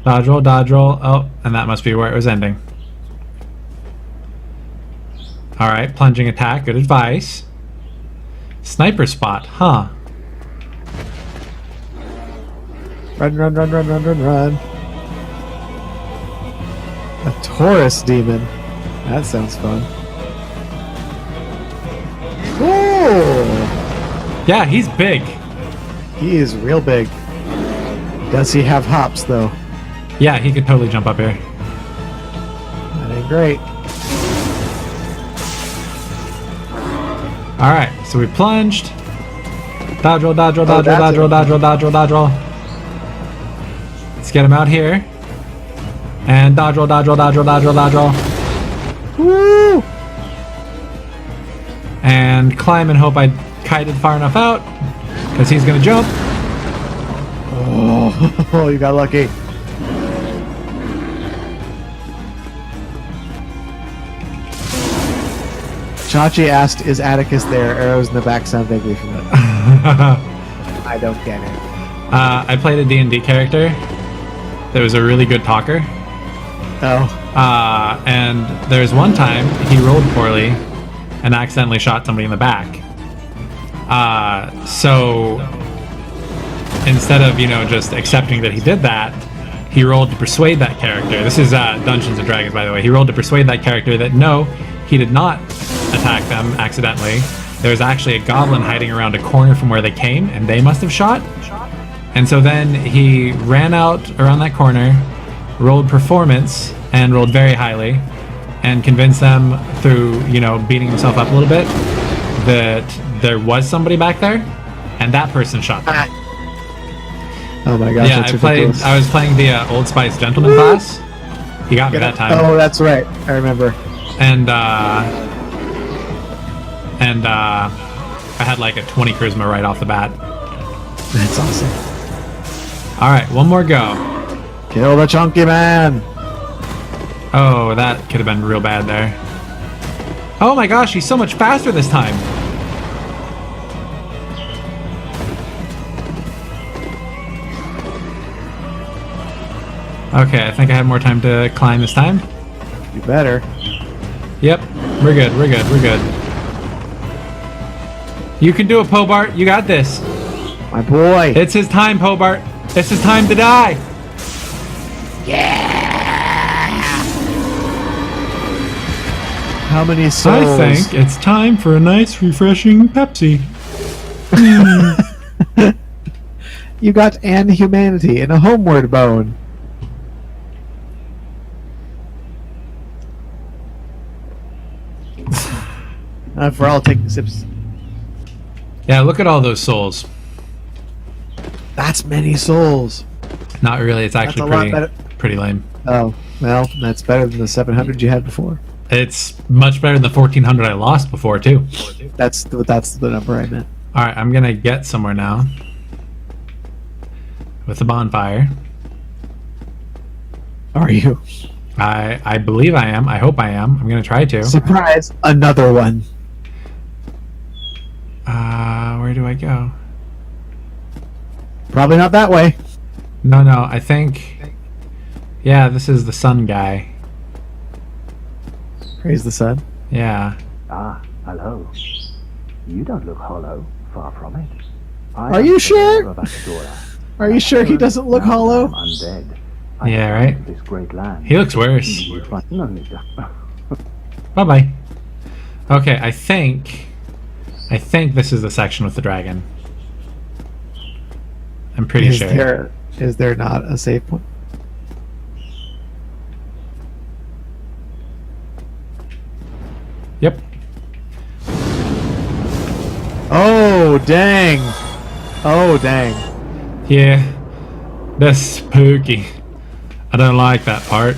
Dodge roll, dodge roll. Oh, and that must be where it was ending. All right, plunging attack. Good advice. Sniper spot, huh? Run, run, run, run, run, run, run. A Taurus demon. That sounds fun. Ooh! Yeah, he's big. He is real big. Does he have hops, though? Yeah, he could totally jump up here. That ain't great. All right, so we plunged. Dodge roll, dodge roll, dodge roll, that's dodge roll, it. dodge roll, dodge roll, dodge roll. Let's get him out here. And dodge roll, dodge roll, dodge roll, dodge roll, dodge roll. Woo! And climb and hope I kited far enough out. Because he's going to jump. Oh, you got lucky. Chachi asked, is Atticus there? Arrows in the back sound vaguely familiar. I don't get it. I played a D&D character that was a really good talker. Oh. And there's one time he rolled poorly and accidentally shot somebody in the back. So instead of, just accepting that he did that, he rolled to persuade that character. This is Dungeons and Dragons, by the way. He rolled to persuade that character that no, he did not attack them accidentally. There was actually a goblin hiding around a corner from where they came, and they must have shot. And so then he ran out around that corner, rolled performance, and rolled very highly, and convinced them through, beating himself up a little bit, that there was somebody back there, and that person shot them. Oh my gosh, Yeah, that's ridiculous. I was playing the Old Spice Gentleman class. He got me that time. Oh, that's right. I remember. And I had like a 20 charisma right off the bat. That's awesome. All right, one more go. Kill the chunky man. Oh, that could have been real bad there. Oh my gosh, he's so much faster this time. Okay, I think I have more time to climb this time. You better. Yep, we're good, we're good, we're good. You can do it, Pobart. You got this. My boy. It's his time, Pobart. It's his time to die. How many souls? I think it's time for a nice, refreshing Pepsi. You got an humanity and a homeward bone. For all taking sips. Yeah, look at all those souls. That's many souls. Not really. It's actually That's a lot pretty lame. Oh, well, that's better than the 700 you had before. It's much better than the 1400 I lost before too. That's the number I meant. All right, I'm gonna get somewhere now with the bonfire. Are you? I believe I am. I hope I am. I'm gonna try to. Surprise! Another one. Where do I go? Probably not that way. No, I think. Yeah, this is the sun guy. Praise the sun. Yeah. Ah, hello. You don't look hollow. Far from it. Are you sure? Are you sure he doesn't look hollow? I'm undead. Yeah, right? This great land. He looks worse. You find no need to. Bye-bye. Okay, I think this is the section with the dragon. I'm pretty sure. Is there not a safe point? Yep. Oh, dang. Oh, dang. Yeah. That's spooky. I don't like that part.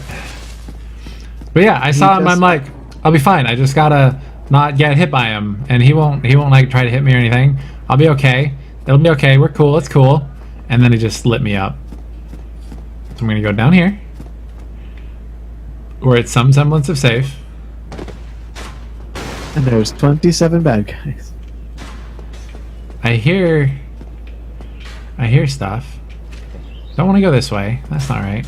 But yeah, I saw him. I'm like, I'll be fine. I just gotta not get hit by him, and he won't like try to hit me or anything. I'll be okay. It'll be okay. We're cool. It's cool. And then he just lit me up. So I'm gonna go down here, where it's some semblance of safe. And there's 27 bad guys. I hear stuff. Don't want to go this way. That's not right.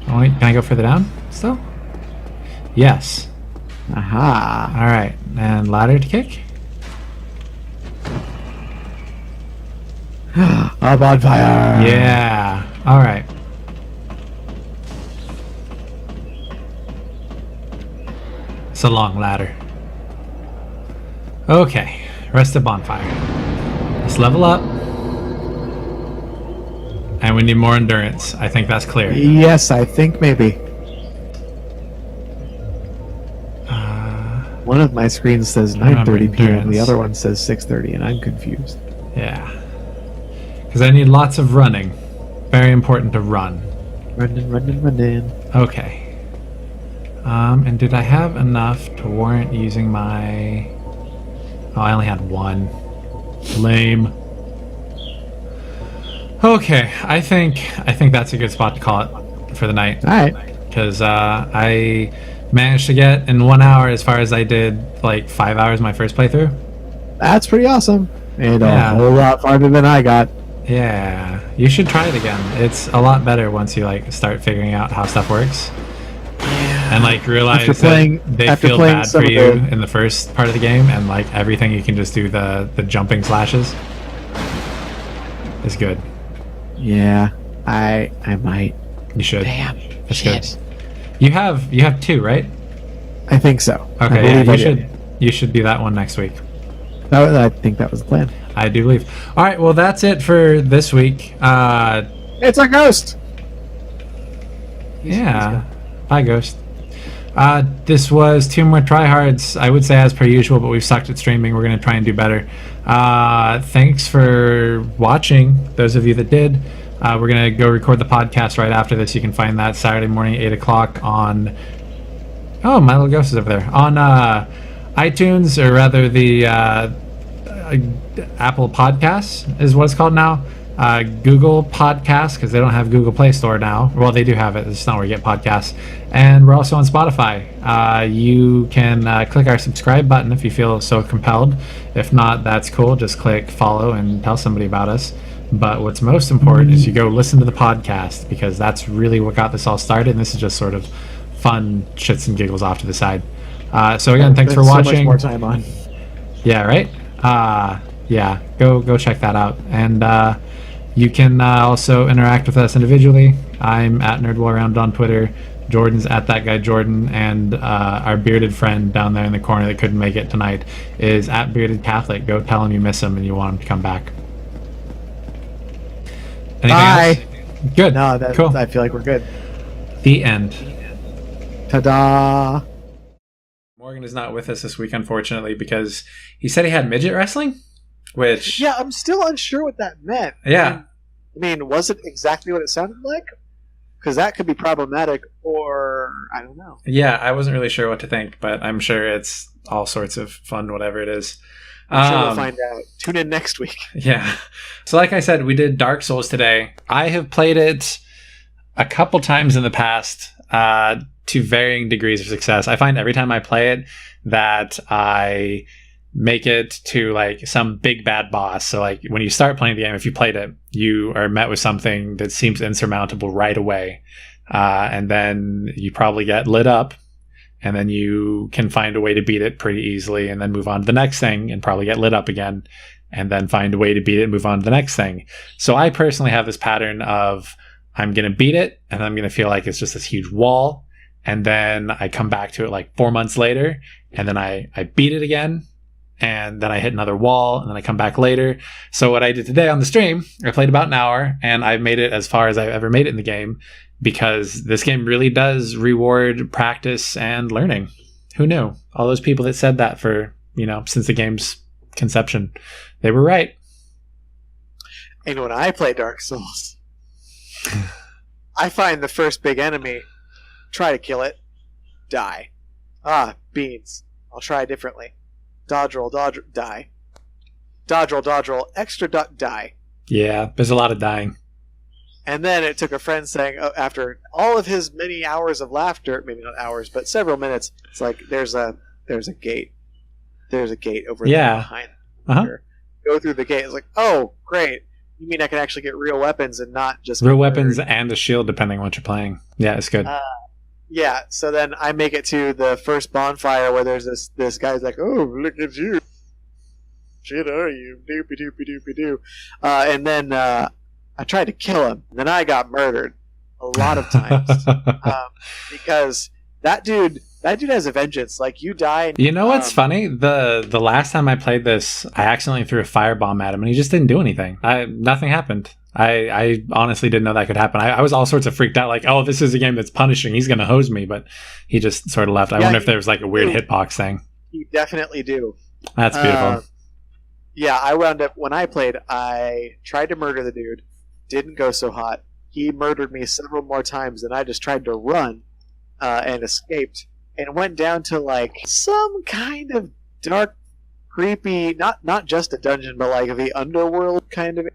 Oh, wait, can I go further down still? Yes. Aha. All right, and ladder to kick. A bonfire. Yeah. All right. It's a long ladder. Okay, rest of bonfire. Let's level up. And we need more endurance. I think that's clear. Yes, I think maybe. One of my screens says 9:30 p.m. endurance. The other one says 6:30, and I'm confused. Yeah. Because I need lots of running. Very important to run. Running. Okay. And did I have enough to warrant using my... Oh, I only had one. Lame. Okay, I think that's a good spot to call it for the night. All right. Because I managed to get in 1 hour as far as I did like 5 hours my first playthrough. That's pretty awesome. And Yeah. a whole lot farther than I got. Yeah, you should try it again. It's a lot better once you like start figuring out how stuff works. And like realize that they feel bad for you in the first part of the game, and like everything you can just do the jumping slashes is good. Yeah, I might. You should. Damn. That's good. You have two, right? I think so. Okay, yeah, you should do that one next week. I think that was the plan. I do believe. All right, well that's it for this week. It's a ghost. Yeah. Bye, Ghost. This was two more tryhards, I would say as per usual, but we've sucked at streaming. We're going to try and do better. Thanks for watching, those of you that did. We're going to go record the podcast right after this. You can find that Saturday morning, 8 o'clock on... Oh, my little ghost is over there. On iTunes, or rather the Apple Podcasts is what it's called now. Google Podcasts, because they don't have Google Play Store now. Well, they do have it. It's not where you get podcasts. And we're also on Spotify. You can click our subscribe button if you feel so compelled. If not, that's cool. Just click follow and tell somebody about us. But what's most important is you go listen to the podcast, because that's really what got this all started. And this is just sort of fun shits and giggles off to the side. So again, thanks for watching. So much more time on. Yeah, right? Yeah, go check that out. And you can also interact with us individually. I'm at NerdWallAround on Twitter. Jordan's at That Guy Jordan, and our bearded friend down there in the corner that couldn't make it tonight is at Bearded Catholic. Go tell him you miss him and you want him to come back. Anything else? Good. No, cool. I feel like we're good. The end. Ta-da! Morgan is not with us this week, unfortunately, because he said he had midget wrestling, which... Yeah, I'm still unsure what that meant. Yeah. I mean, was it exactly what it sounded like? Because that could be problematic, or I don't know. Yeah, I wasn't really sure what to think, but I'm sure it's all sorts of fun, whatever it is. I'm sure we'll find out. Tune in next week. Yeah. So like I said, we did Dark Souls today. I have played it a couple times in the past to varying degrees of success. I find every time I play it that I make it to like some big bad boss. So like when you start playing the game, if you played it, you are met with something that seems insurmountable right away. And then you probably get lit up, and then you can find a way to beat it pretty easily, and then move on to the next thing and probably get lit up again, and then find a way to beat it and move on to the next thing. So I personally have this pattern of I'm going to beat it, and I'm going to feel like it's just this huge wall. And then I come back to it like 4 months later, and then I beat it again, and then I hit another wall, and then I come back later. So what I did today on the stream, I played about an hour, and I made it as far as I've ever made it in the game, because this game really does reward practice and learning. Who knew? All those people that said that for, since the game's conception, they were right. And when I play Dark Souls, I find the first big enemy, try to kill it, die. Beans. I'll try differently. Dodge roll, die. Dodge roll, extra duck, die. Yeah, there's a lot of dying. And then it took a friend saying, after all of his many hours of laughter, maybe not hours, but several minutes, it's like, there's a gate. There's a gate over there behind. Go through the gate. It's like, oh, great. You mean I can actually get real weapons and not just... Real weapons and a shield, depending on what you're playing. Yeah, it's good. Yeah, so then I make it to the first bonfire where there's this guy's like, oh, look at you. Shit are you? Doopy-doopy-doopy-doo. And then I tried to kill him. And then I got murdered a lot of times. Because that dude has a vengeance. Like, you die... You know what's funny? The last time I played this, I accidentally threw a firebomb at him, and he just didn't do anything. Nothing happened. I honestly didn't know that could happen. I was all sorts of freaked out, like, oh, this is a game that's punishing. He's going to hose me, but he just sort of left. I wonder if there was like a weird hitbox thing. You definitely do. That's beautiful. Yeah, I wound up, when I played, I tried to murder the dude. Didn't go so hot. He murdered me several more times, and I just tried to run and escaped. And went down to like some kind of dark, creepy, not just a dungeon, but like the underworld kind of.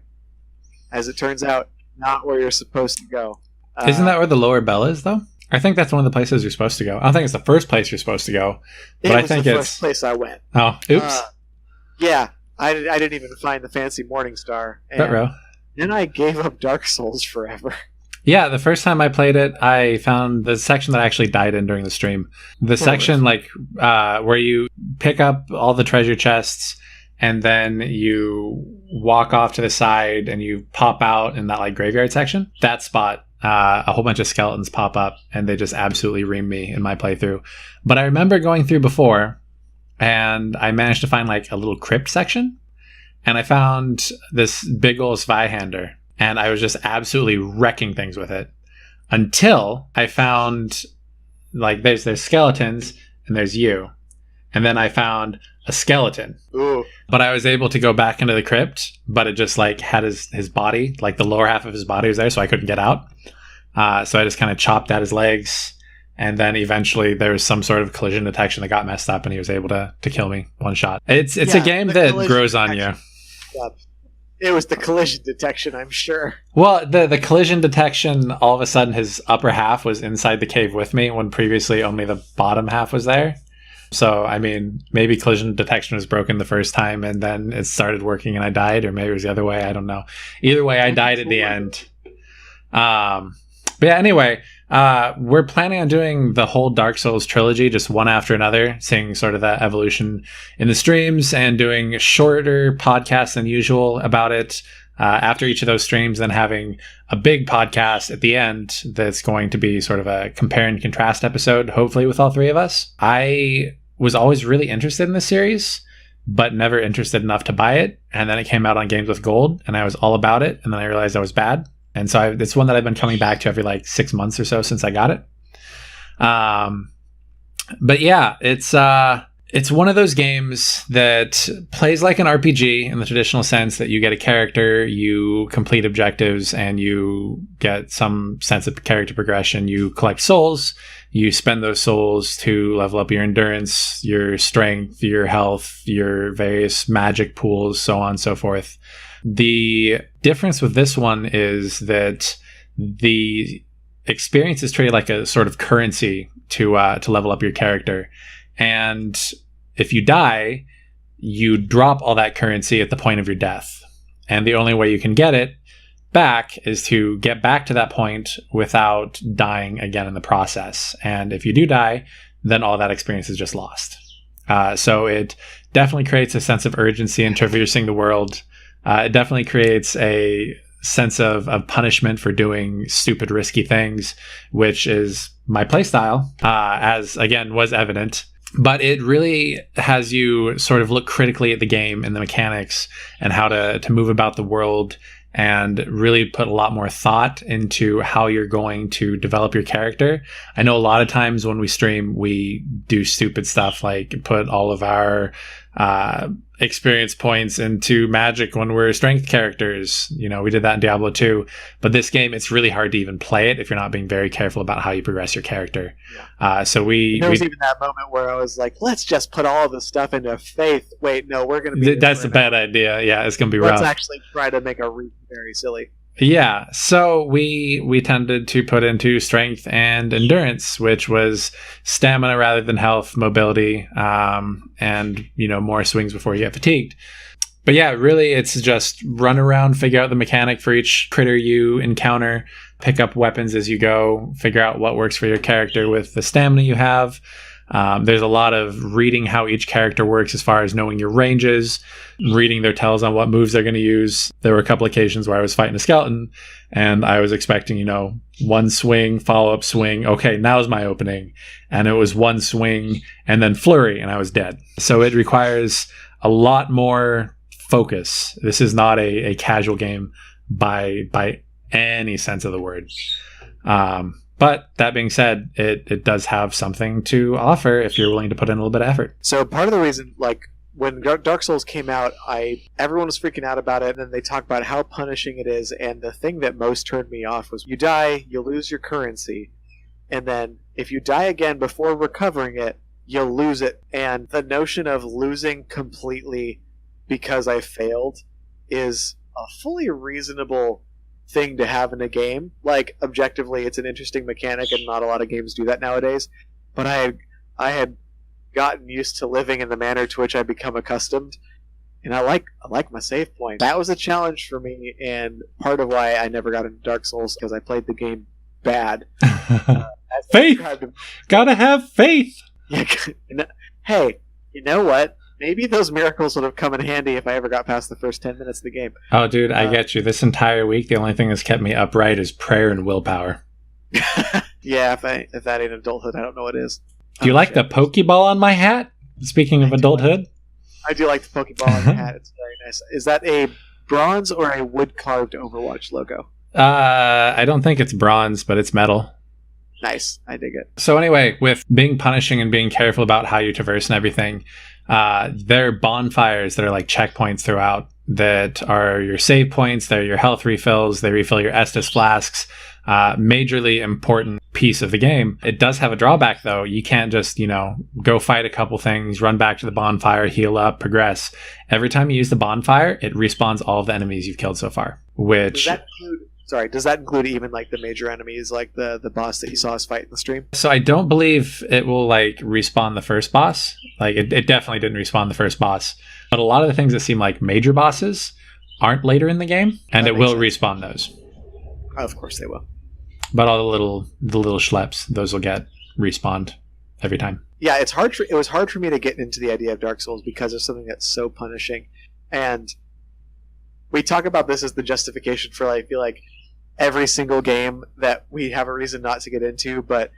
As it turns out, not where you're supposed to go. Isn't that where the lower bell is, though? I think that's one of the places you're supposed to go. I don't think it's the first place you're supposed to go, but I think it's the first place I went. Oh, oops. Yeah, I didn't even find the fancy Morning Star. And then I gave up Dark Souls forever. Yeah, the first time I played it, I found the section that I actually died in during the stream. The section where you pick up all the treasure chests and then you walk off to the side and you pop out in that like graveyard section. That spot, a whole bunch of skeletons pop up and they just absolutely ream me in my playthrough. But I remember going through before and I managed to find like a little crypt section and I found this big old Zweihander. And I was just absolutely wrecking things with it until I found, like, there's skeletons and there's you. And then I found a skeleton. Ooh. But I was able to go back into the crypt, but it just, like, had his body, like, the lower half of his body was there, so I couldn't get out. So I just kind of chopped at his legs. And then eventually there was some sort of collision detection that got messed up and he was able to kill me one shot. It's a game that grows on you. Yep. It was the collision detection, I'm sure. Well, the collision detection, all of a sudden his upper half was inside the cave with me when previously only the bottom half was there. So, I mean, maybe collision detection was broken the first time and then it started working and I died, or maybe it was the other way. I don't know. Either way, I died at the end. But yeah, anyway, we're planning on doing the whole Dark Souls trilogy, just one after another, seeing sort of that evolution in the streams and doing shorter podcasts than usual about it after each of those streams, then having a big podcast at the end that's going to be sort of a compare and contrast episode, hopefully with all three of us. I was always really interested in this series, but never interested enough to buy it. And then it came out on Games with Gold and I was all about it. And then I realized I was bad. And so it's one that I've been coming back to every like 6 months or so since I got it. But yeah, it's one of those games that plays like an RPG in the traditional sense that you get a character, you complete objectives, and you get some sense of character progression. You collect souls, you spend those souls to level up your endurance, your strength, your health, your various magic pools, so on and so forth. The difference with this one is that the experience is treated like a sort of currency to level up your character. And if you die, you drop all that currency at the point of your death. And the only way you can get it back is to get back to that point without dying again in the process. And if you do die, then all that experience is just lost. So it definitely creates a sense of urgency in traversing the world. It definitely creates a sense of punishment for doing stupid, risky things, which is my playstyle, as again was evident. But it really has you sort of look critically at the game and the mechanics and how to move about the world, and really put a lot more thought into how you're going to develop your character. I know a lot of times when we stream, we do stupid stuff like put all of our experience points into magic when we're strength characters. You know, we did that in Diablo 2. But this game, it's really hard to even play it if you're not being very careful about how you progress your character. So there was even that moment where I was like, let's just put all of this stuff into faith. Wait, no, we're going to be... That's a bad idea. Yeah, it's going to be rough. Let's actually try to make a read very silly. Yeah, so we tended to put into strength and endurance, which was stamina rather than health, mobility, and, you know, more swings before you get fatigued. But yeah, really, it's just run around, figure out the mechanic for each critter you encounter, pick up weapons as you go, figure out what works for your character with the stamina you have. There's a lot of reading how each character works as far as knowing your ranges, reading their tells on what moves they're going to use. There were a couple occasions where I was fighting a skeleton and I was expecting, you know, one swing, follow-up swing. Okay, now's my opening. And it was one swing and then flurry and I was dead. So it requires a lot more focus. This is not a casual game by any sense of the word. But that being said, it does have something to offer if you're willing to put in a little bit of effort. So part of the reason, like, when Dark Souls came out, everyone was freaking out about it, and then they talked about how punishing it is, and the thing that most turned me off was you die, you lose your currency, and then if you die again before recovering it, you'll lose it. And the notion of losing completely because I failed is a fully reasonable thing to have in a game. Like, objectively, it's an interesting mechanic, and not a lot of games do that nowadays. But I had gotten used to living in the manner to which I become accustomed, and I like my save point. That was a challenge for me, and part of why I never got into Dark Souls, because I played the game bad. Faith, gotta have faith. Yeah, hey, you know what? Maybe those miracles would have come in handy if I ever got past the first 10 minutes of the game. Oh, dude, I get you. This entire week, the only thing that's kept me upright is prayer and willpower. Yeah, if that ain't adulthood, I don't know what is. Do you like the Pokeball on my hat? Speaking of adulthood? I do like the Pokeball on your hat. It's very nice. Is that a bronze or a wood-carved Overwatch logo? I don't think it's bronze, but it's metal. Nice. I dig it. So anyway, with being punishing and being careful about how you traverse and everything, there are bonfires that are like checkpoints throughout that are your save points. They're your health refills. They refill your Estus flasks. Majorly important piece of the game. It does have a drawback, though. You can't just, you know, go fight a couple things, run back to the bonfire, heal up, progress. Every time you use the bonfire, it respawns all of the enemies you've killed so far. Which... Does that include even like the major enemies, like the boss that you saw us fight in the stream? So I don't believe it will like respawn the first boss. Like it definitely didn't respawn the first boss. But a lot of the things that seem like major bosses aren't later in the game, and it will respawn those. Of course they will. But all the little schleps, those will get respawned every time. Yeah, it was hard for me to get into the idea of Dark Souls because of something that's so punishing. And we talk about this as the justification for, I feel like, every single game that we have a reason not to get into, but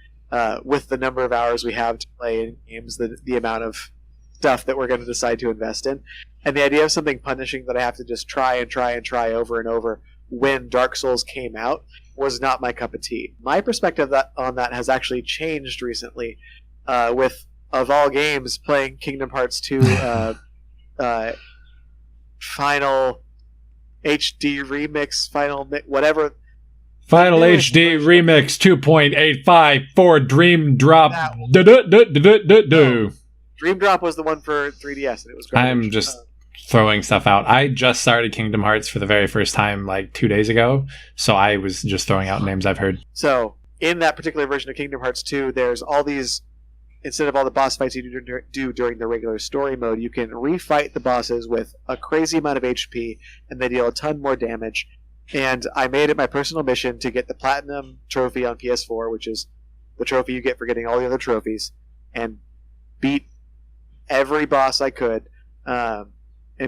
with the number of hours we have to play in games, the amount of stuff that we're going to decide to invest in, and the idea of something punishing that I have to just try over and over when Dark Souls came out was not my cup of tea. My perspective on that has actually changed recently with, of all games, playing Kingdom Hearts 2 Final HD Remix, whatever. Final HD Remix 2.85 for Dream Drop. Dream Drop was the one for 3DS, and it was great. I'm just throwing stuff out. I just started Kingdom Hearts for the very first time like 2 days ago, so I was just throwing out names I've heard. So, in that particular version of Kingdom Hearts 2, there's all these... Instead of all the boss fights you do during the regular story mode, you can refight the bosses with a crazy amount of HP, and they deal a ton more damage. And I made it my personal mission to get the Platinum Trophy on PS4, which is the trophy you get for getting all the other trophies, and beat every boss I could. And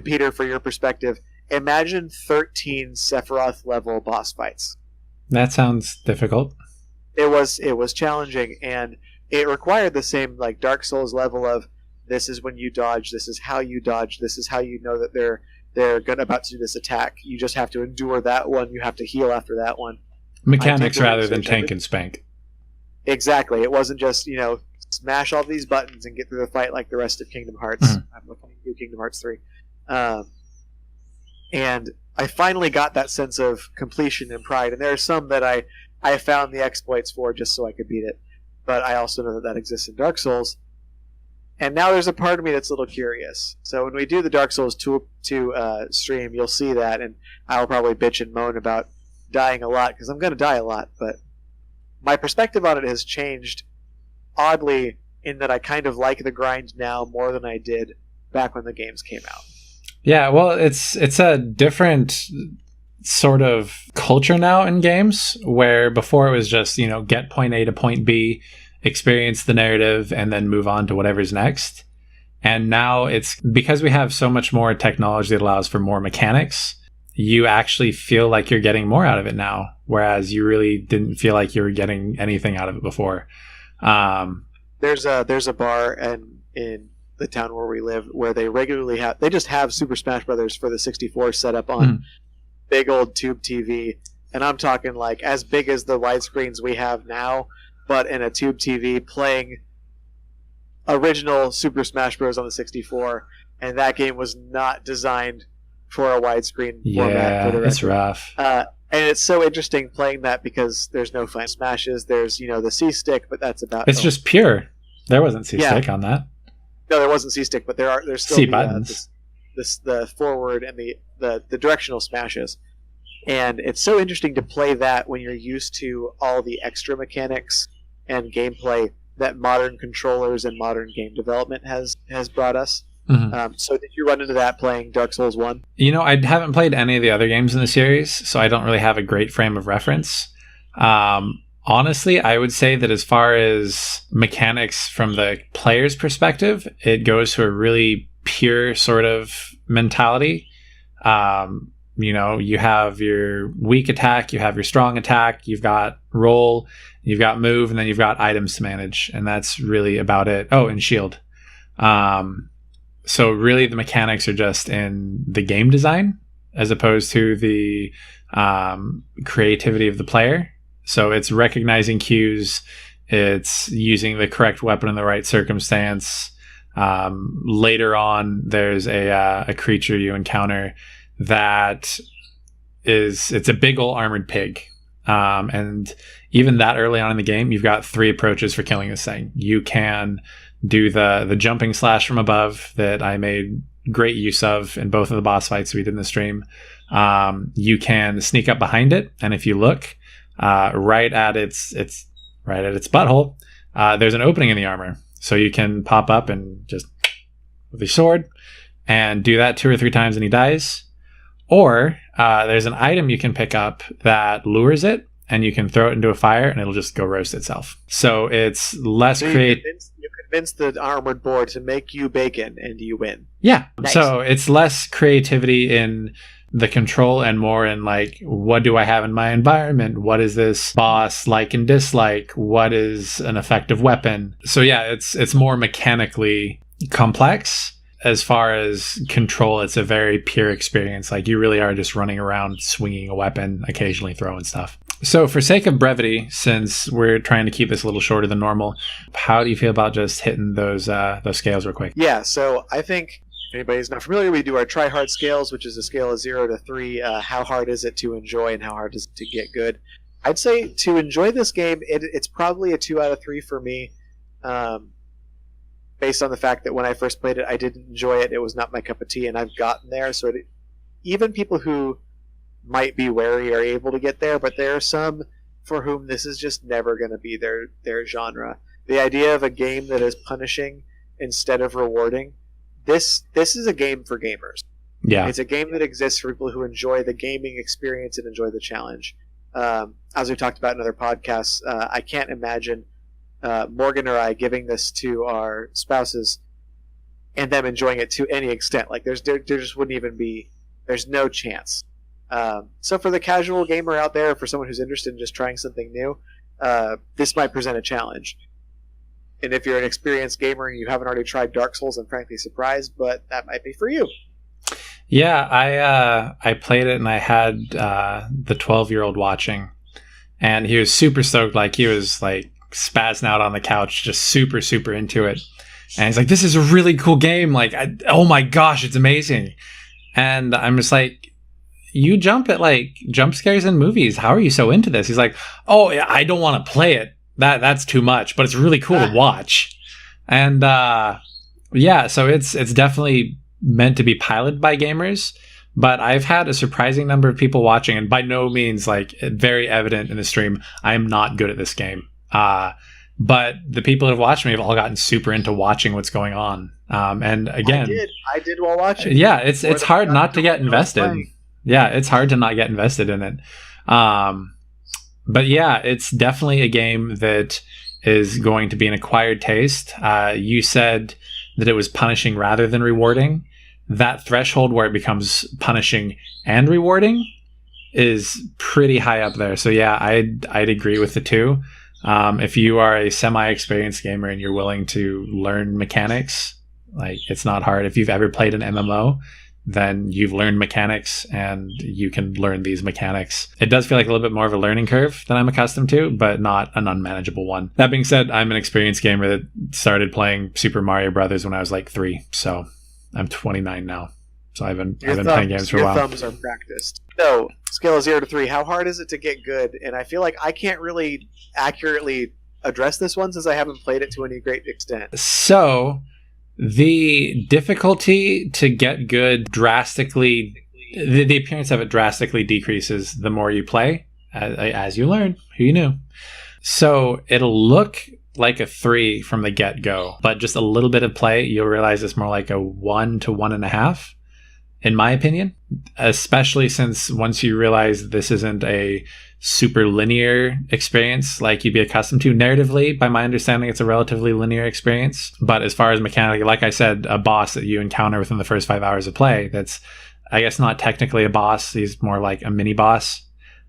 Peter, for your perspective, imagine 13 Sephiroth level boss fights. That sounds difficult. It was challenging, and it required the same like Dark Souls level of this is when you dodge, this is how you dodge, this is how you know that they're about to do this attack. You just have to endure that one. You have to heal after that one. Mechanics rather than tank and spank. Exactly. It wasn't just, smash all these buttons and get through the fight like the rest of Kingdom Hearts. I'm looking at you, Kingdom Hearts 3. And I finally got that sense of completion and pride. And there are some that I found the exploits for just so I could beat it. But I also know that exists in Dark Souls. And now there's a part of me that's a little curious. So when we do the Dark Souls 2 stream, you'll see that, and I'll probably bitch and moan about dying a lot, because I'm going to die a lot. But my perspective on it has changed oddly in that I kind of like the grind now more than I did back when the games came out. Yeah, well, it's a different sort of culture now in games, where before it was just, get point A to point B, experience the narrative, and then move on to whatever's next. And now it's because we have so much more technology that allows for more mechanics, you actually feel like you're getting more out of it now, whereas you really didn't feel like you were getting anything out of it before. There's a bar in the town where we live where they just have Super Smash Brothers for the 64 set up on big old tube TV, and I'm talking like as big as the widescreens we have now, but in a tube TV playing original Super Smash Bros. On the 64, and that game was not designed for a widescreen format. Yeah, it's rough. And it's so interesting playing that because there's no fine smashes. There's the C-stick, but that's about it's just pure. There wasn't C-stick on that. No, there wasn't C-stick, but there's still C buttons. The forward and the directional smashes. And it's so interesting to play that when you're used to all the extra mechanics and gameplay that modern controllers and modern game development has brought us. So did you run into that playing Dark Souls 1? I haven't played any of the other games in the series, so I don't really have a great frame of reference. Honestly, I would say that as far as mechanics from the player's perspective, it goes to a really pure sort of mentality. You have your weak attack, you have your strong attack, you've got roll, you've got move, and then you've got items to manage, and that's really about it. Oh, and shield. So really the mechanics are just in the game design as opposed to the creativity of the player. So it's recognizing cues, it's using the correct weapon in the right circumstance. Later on, there's a creature you encounter that it's a big old armored pig. And even that early on in the game, you've got 3 approaches for killing this thing. You can do the jumping slash from above that I made great use of in both of the boss fights we did in the stream. You can sneak up behind it, and if you look right at its butthole, there's an opening in the armor, so you can pop up and just with your sword and do that 2 or 3 times and he dies. Or there's an item you can pick up that lures it, and you can throw it into a fire and it'll just go roast itself. So it's less creative. You convince the armored boar to make you bacon, and you win. Yeah. Nice. So it's less creativity in the control and more in like, what do I have in my environment? What is this boss like and dislike? What is an effective weapon? So yeah, it's more mechanically complex. As far as control, it's a very pure experience. Like, you really are just running around swinging a weapon, occasionally throwing stuff. So for sake of brevity, since we're trying to keep this a little shorter than normal, how do you feel about just hitting those scales real quick? Yeah, so I think if anybody's not familiar, we do our Tryhard scales, which is a scale of 0 to 3. How hard is it to enjoy and how hard is it to get good? I'd say to enjoy this game, it's probably a 2 out of 3 for me. Based on the fact that when I first played it, I didn't enjoy it. It was not my cup of tea, and I've gotten there. So even people who might be wary are able to get there, but there are some for whom this is just never going to be their genre. The idea of a game that is punishing instead of rewarding, this is a game for gamers. Yeah. It's a game that exists for people who enjoy the gaming experience and enjoy the challenge. As we talked about in other podcasts, I can't imagine Morgan or I giving this to our spouses and them enjoying it to any extent. Like there just wouldn't even be There's no chance. So for the casual gamer out there, for someone who's interested in just trying something new, this might present a challenge. And if you're an experienced gamer and you haven't already tried Dark Souls, I'm frankly surprised, but that might be for you. Yeah, I played it and I had the 12-year-old watching, and he was super stoked. Like, he was like spazzing out on the couch, just super, super into it. And he's like, "This is a really cool game. Like, oh my gosh, it's amazing." And I'm just like, "You jump at like jump scares in movies. How are you so into this?" He's like, "Oh, yeah, I don't want to play it. That's too much, but it's really cool to watch." And yeah, so it's definitely meant to be piloted by gamers. But I've had a surprising number of people watching, and by no means, like, very evident in the stream, I am not good at this game. But the people that have watched me have all gotten super into watching what's going on. And again, I did while watching. Yeah, it's hard not to get invested. Yeah, it's hard to not get invested in it. But yeah, it's definitely a game that is going to be an acquired taste. You said that it was punishing rather than rewarding. That threshold where it becomes punishing and rewarding is pretty high up there. So yeah, I'd agree with the two. If you are a semi-experienced gamer and you're willing to learn mechanics, like, it's not hard. If you've ever played an MMO, then you've learned mechanics and you can learn these mechanics. It does feel like a little bit more of a learning curve than I'm accustomed to, but not an unmanageable one. That being said, I'm an experienced gamer that started playing Super Mario Brothers when I was like 3, so I'm 29 now. So I've been playing games for a while. Your thumbs are practiced. So, scale of 0 to 3, how hard is it to get good? And I feel like I can't really accurately address this one since I haven't played it to any great extent. So, the difficulty to get good drastically, the appearance of it drastically decreases the more you play, as you learn. Who you knew? So, it'll look like a 3 from the get-go, but just a little bit of play, you'll realize it's more like a 1 to 1.5, in my opinion. Especially since once you realize this isn't a super linear experience like you'd be accustomed to. Narratively, by my understanding, it's a relatively linear experience. But as far as mechanically, like I said, a boss that you encounter within the first 5 hours of play, that's, I guess, not technically a boss. He's more like a mini boss.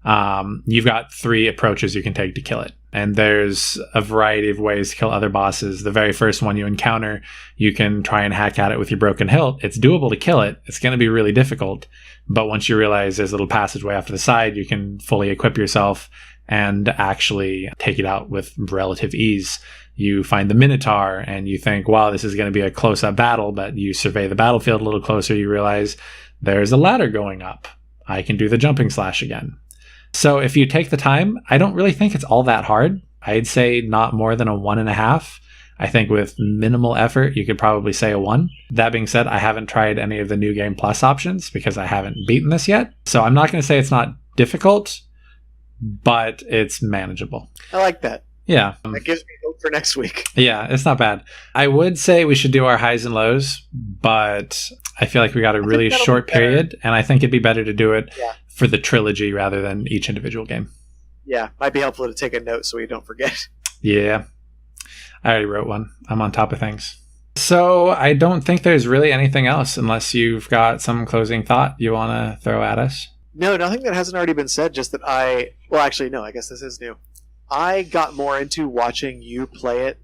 You've got 3 approaches you can take to kill it. And there's a variety of ways to kill other bosses. The very first one you encounter, you can try and hack at it with your broken hilt. It's doable to kill it. It's going to be really difficult. But once you realize there's a little passageway off to the side, you can fully equip yourself and actually take it out with relative ease. You find the Minotaur and you think, wow, this is going to be a close-up battle. But you survey the battlefield a little closer, you realize there's a ladder going up. I can do the jumping slash again. So if you take the time, I don't really think it's all that hard. I'd say not more than a 1.5. I think with minimal effort, you could probably say a 1. That being said, I haven't tried any of the New Game Plus options because I haven't beaten this yet. So I'm not going to say it's not difficult, but it's manageable. I like that. Yeah. That gives me hope for next week. Yeah, it's not bad. I would say we should do our highs and lows, but I feel like we got a really short period, and I think it'd be better to do it for the trilogy rather than each individual game. Yeah, might be helpful to take a note so we don't forget. Yeah. I already wrote one. I'm on top of things. So I don't think there's really anything else unless you've got some closing thought you want to throw at us. No, nothing that hasn't already been said, just that I guess this is new. I got more into watching you play it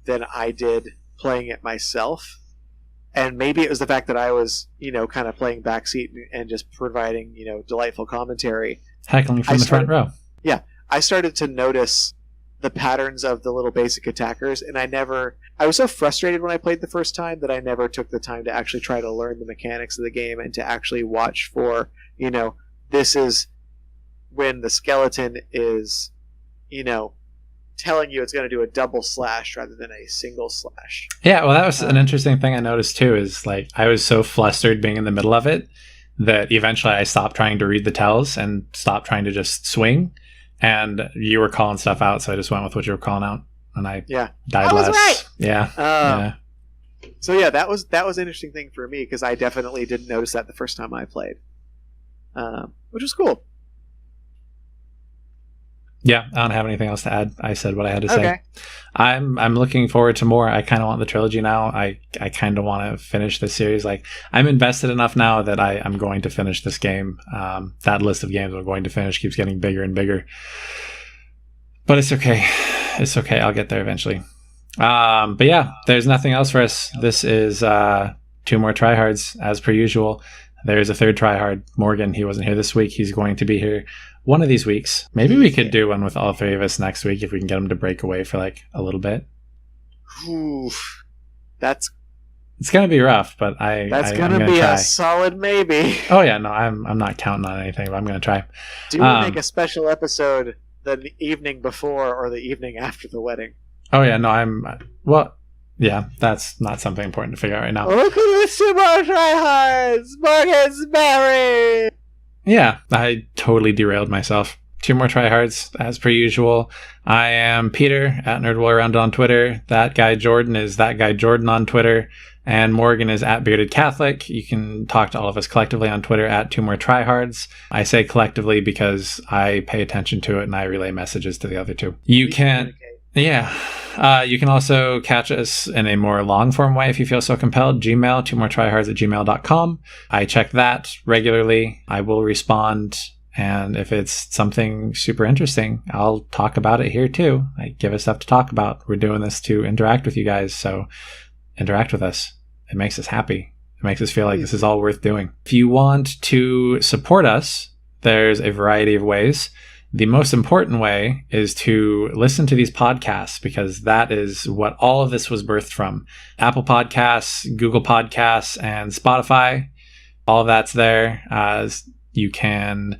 than I did playing it myself. And maybe it was the fact that I was, kind of playing backseat and just providing, delightful commentary. Heckling from the front row. Yeah. I started to notice the patterns of the little basic attackers, and I was so frustrated when I played the first time that I never took the time to actually try to learn the mechanics of the game and to actually watch for, this is when the skeleton is, telling you it's going to do a double slash rather than a single slash. Yeah, well, that was an interesting thing I noticed too, is like I was so flustered being in the middle of it that eventually I stopped trying to read the tells and stopped trying to just swing. And you were calling stuff out, so I just went with what you were calling out, and I died less. Right. Yeah. So yeah, that was an interesting thing for me because I definitely didn't notice that the first time I played, which was cool. Yeah, I don't have anything else to add. I said what I had to say. Okay. I'm looking forward to more. I kind of want the trilogy now. I kind of want to finish this series. Like, I'm invested enough now that I'm going to finish this game. That list of games I'm going to finish keeps getting bigger and bigger. But it's okay. It's okay. I'll get there eventually. But yeah, there's nothing else for us. This is 2 More Tryhards, as per usual. There's a third tryhard, Morgan. He wasn't here this week. He's going to be here one of these weeks. Maybe we could do one with all 3 of us next week if we can get him to break away for like a little bit. Oof. It's gonna be rough, but That's I'm gonna gonna be try. a solid maybe. Oh yeah, no, I'm not counting on anything, but I'm gonna try. Do we make a special episode the evening before or the evening after the wedding? Oh yeah, no, well, yeah, that's not something important to figure out right now. Look at this 2 More Tryhards! Morgan's married! Yeah, I totally derailed myself. 2 More Tryhards, as per usual. I am Peter at NerdWarAround on Twitter. That guy Jordan is That Guy Jordan on Twitter. And Morgan is at Bearded Catholic. You can talk to all of us collectively on Twitter at 2 More Tryhards. I say collectively because I pay attention to it and I relay messages to the other 2. You can... Yeah. You can also catch us in a more long-form way if you feel so compelled. Gmail, 2moretryhards@gmail.com. I check that regularly. I will respond. And if it's something super interesting, I'll talk about it here too. I give us stuff to talk about. We're doing this to interact with you guys, so interact with us. It makes us happy. It makes us feel like this is all worth doing. If you want to support us, there's a variety of ways. The most important way is to listen to these podcasts because that is what all of this was birthed from. Apple Podcasts, Google Podcasts, and Spotify. All of that's there. You can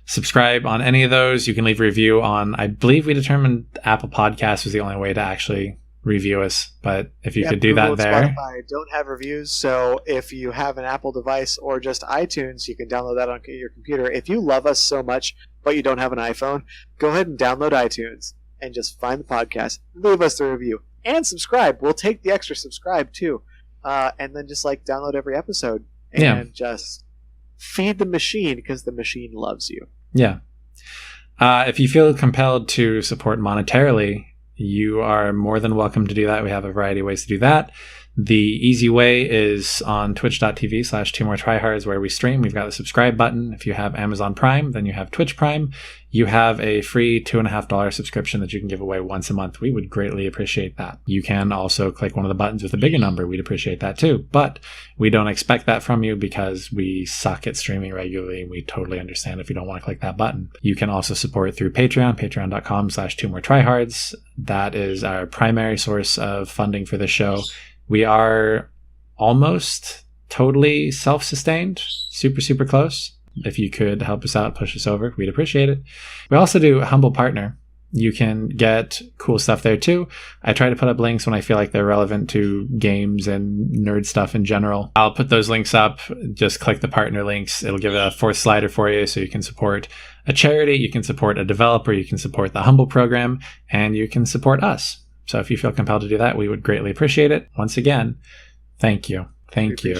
subscribe on any of those. You can leave a review on, I believe we determined Apple Podcasts was the only way to actually review us. But if you could do Google that and there. Spotify don't have reviews, so if you have an Apple device or just iTunes, you can download that on your computer. If you love us so much, but you don't have an iPhone, go ahead and download iTunes and just find the podcast, leave us the review, and subscribe. We'll take the extra subscribe too. And then just like download every episode and just feed the machine because the machine loves you. Yeah. If you feel compelled to support monetarily, you are more than welcome to do that. We have a variety of ways to do that. The easy way is on twitch.tv/2moretryhards where we stream. We've got the subscribe button. If you have Amazon Prime, then you have Twitch Prime. You have a free $2.50 subscription that you can give away once a month. We would greatly appreciate that. You can also click one of the buttons with a bigger number. We'd appreciate that too. But we don't expect that from you because we suck at streaming regularly. We totally understand if you don't want to click that button. You can also support through Patreon, patreon.com/2moretryhards. That is our primary source of funding for this show. We are almost totally self-sustained, super, super close. If you could help us out, push us over, we'd appreciate it. We also do a Humble Partner. You can get cool stuff there too. I try to put up links when I feel like they're relevant to games and nerd stuff in general. I'll put those links up. Just click the partner links. It'll give a 4th slider for you so you can support a charity, you can support a developer, you can support the Humble program, and you can support us. So if you feel compelled to do that, we would greatly appreciate it. Once again, thank you. Thank you.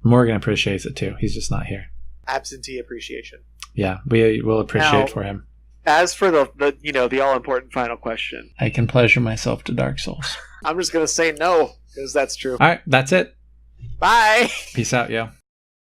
Morgan appreciates it too. He's just not here. Absentee appreciation. Yeah, we will appreciate Now, for him. As for the all-important final question, I can pleasure myself to Dark Souls. I'm just going to say no, because that's true. All right, that's it. Bye! Peace out, yo.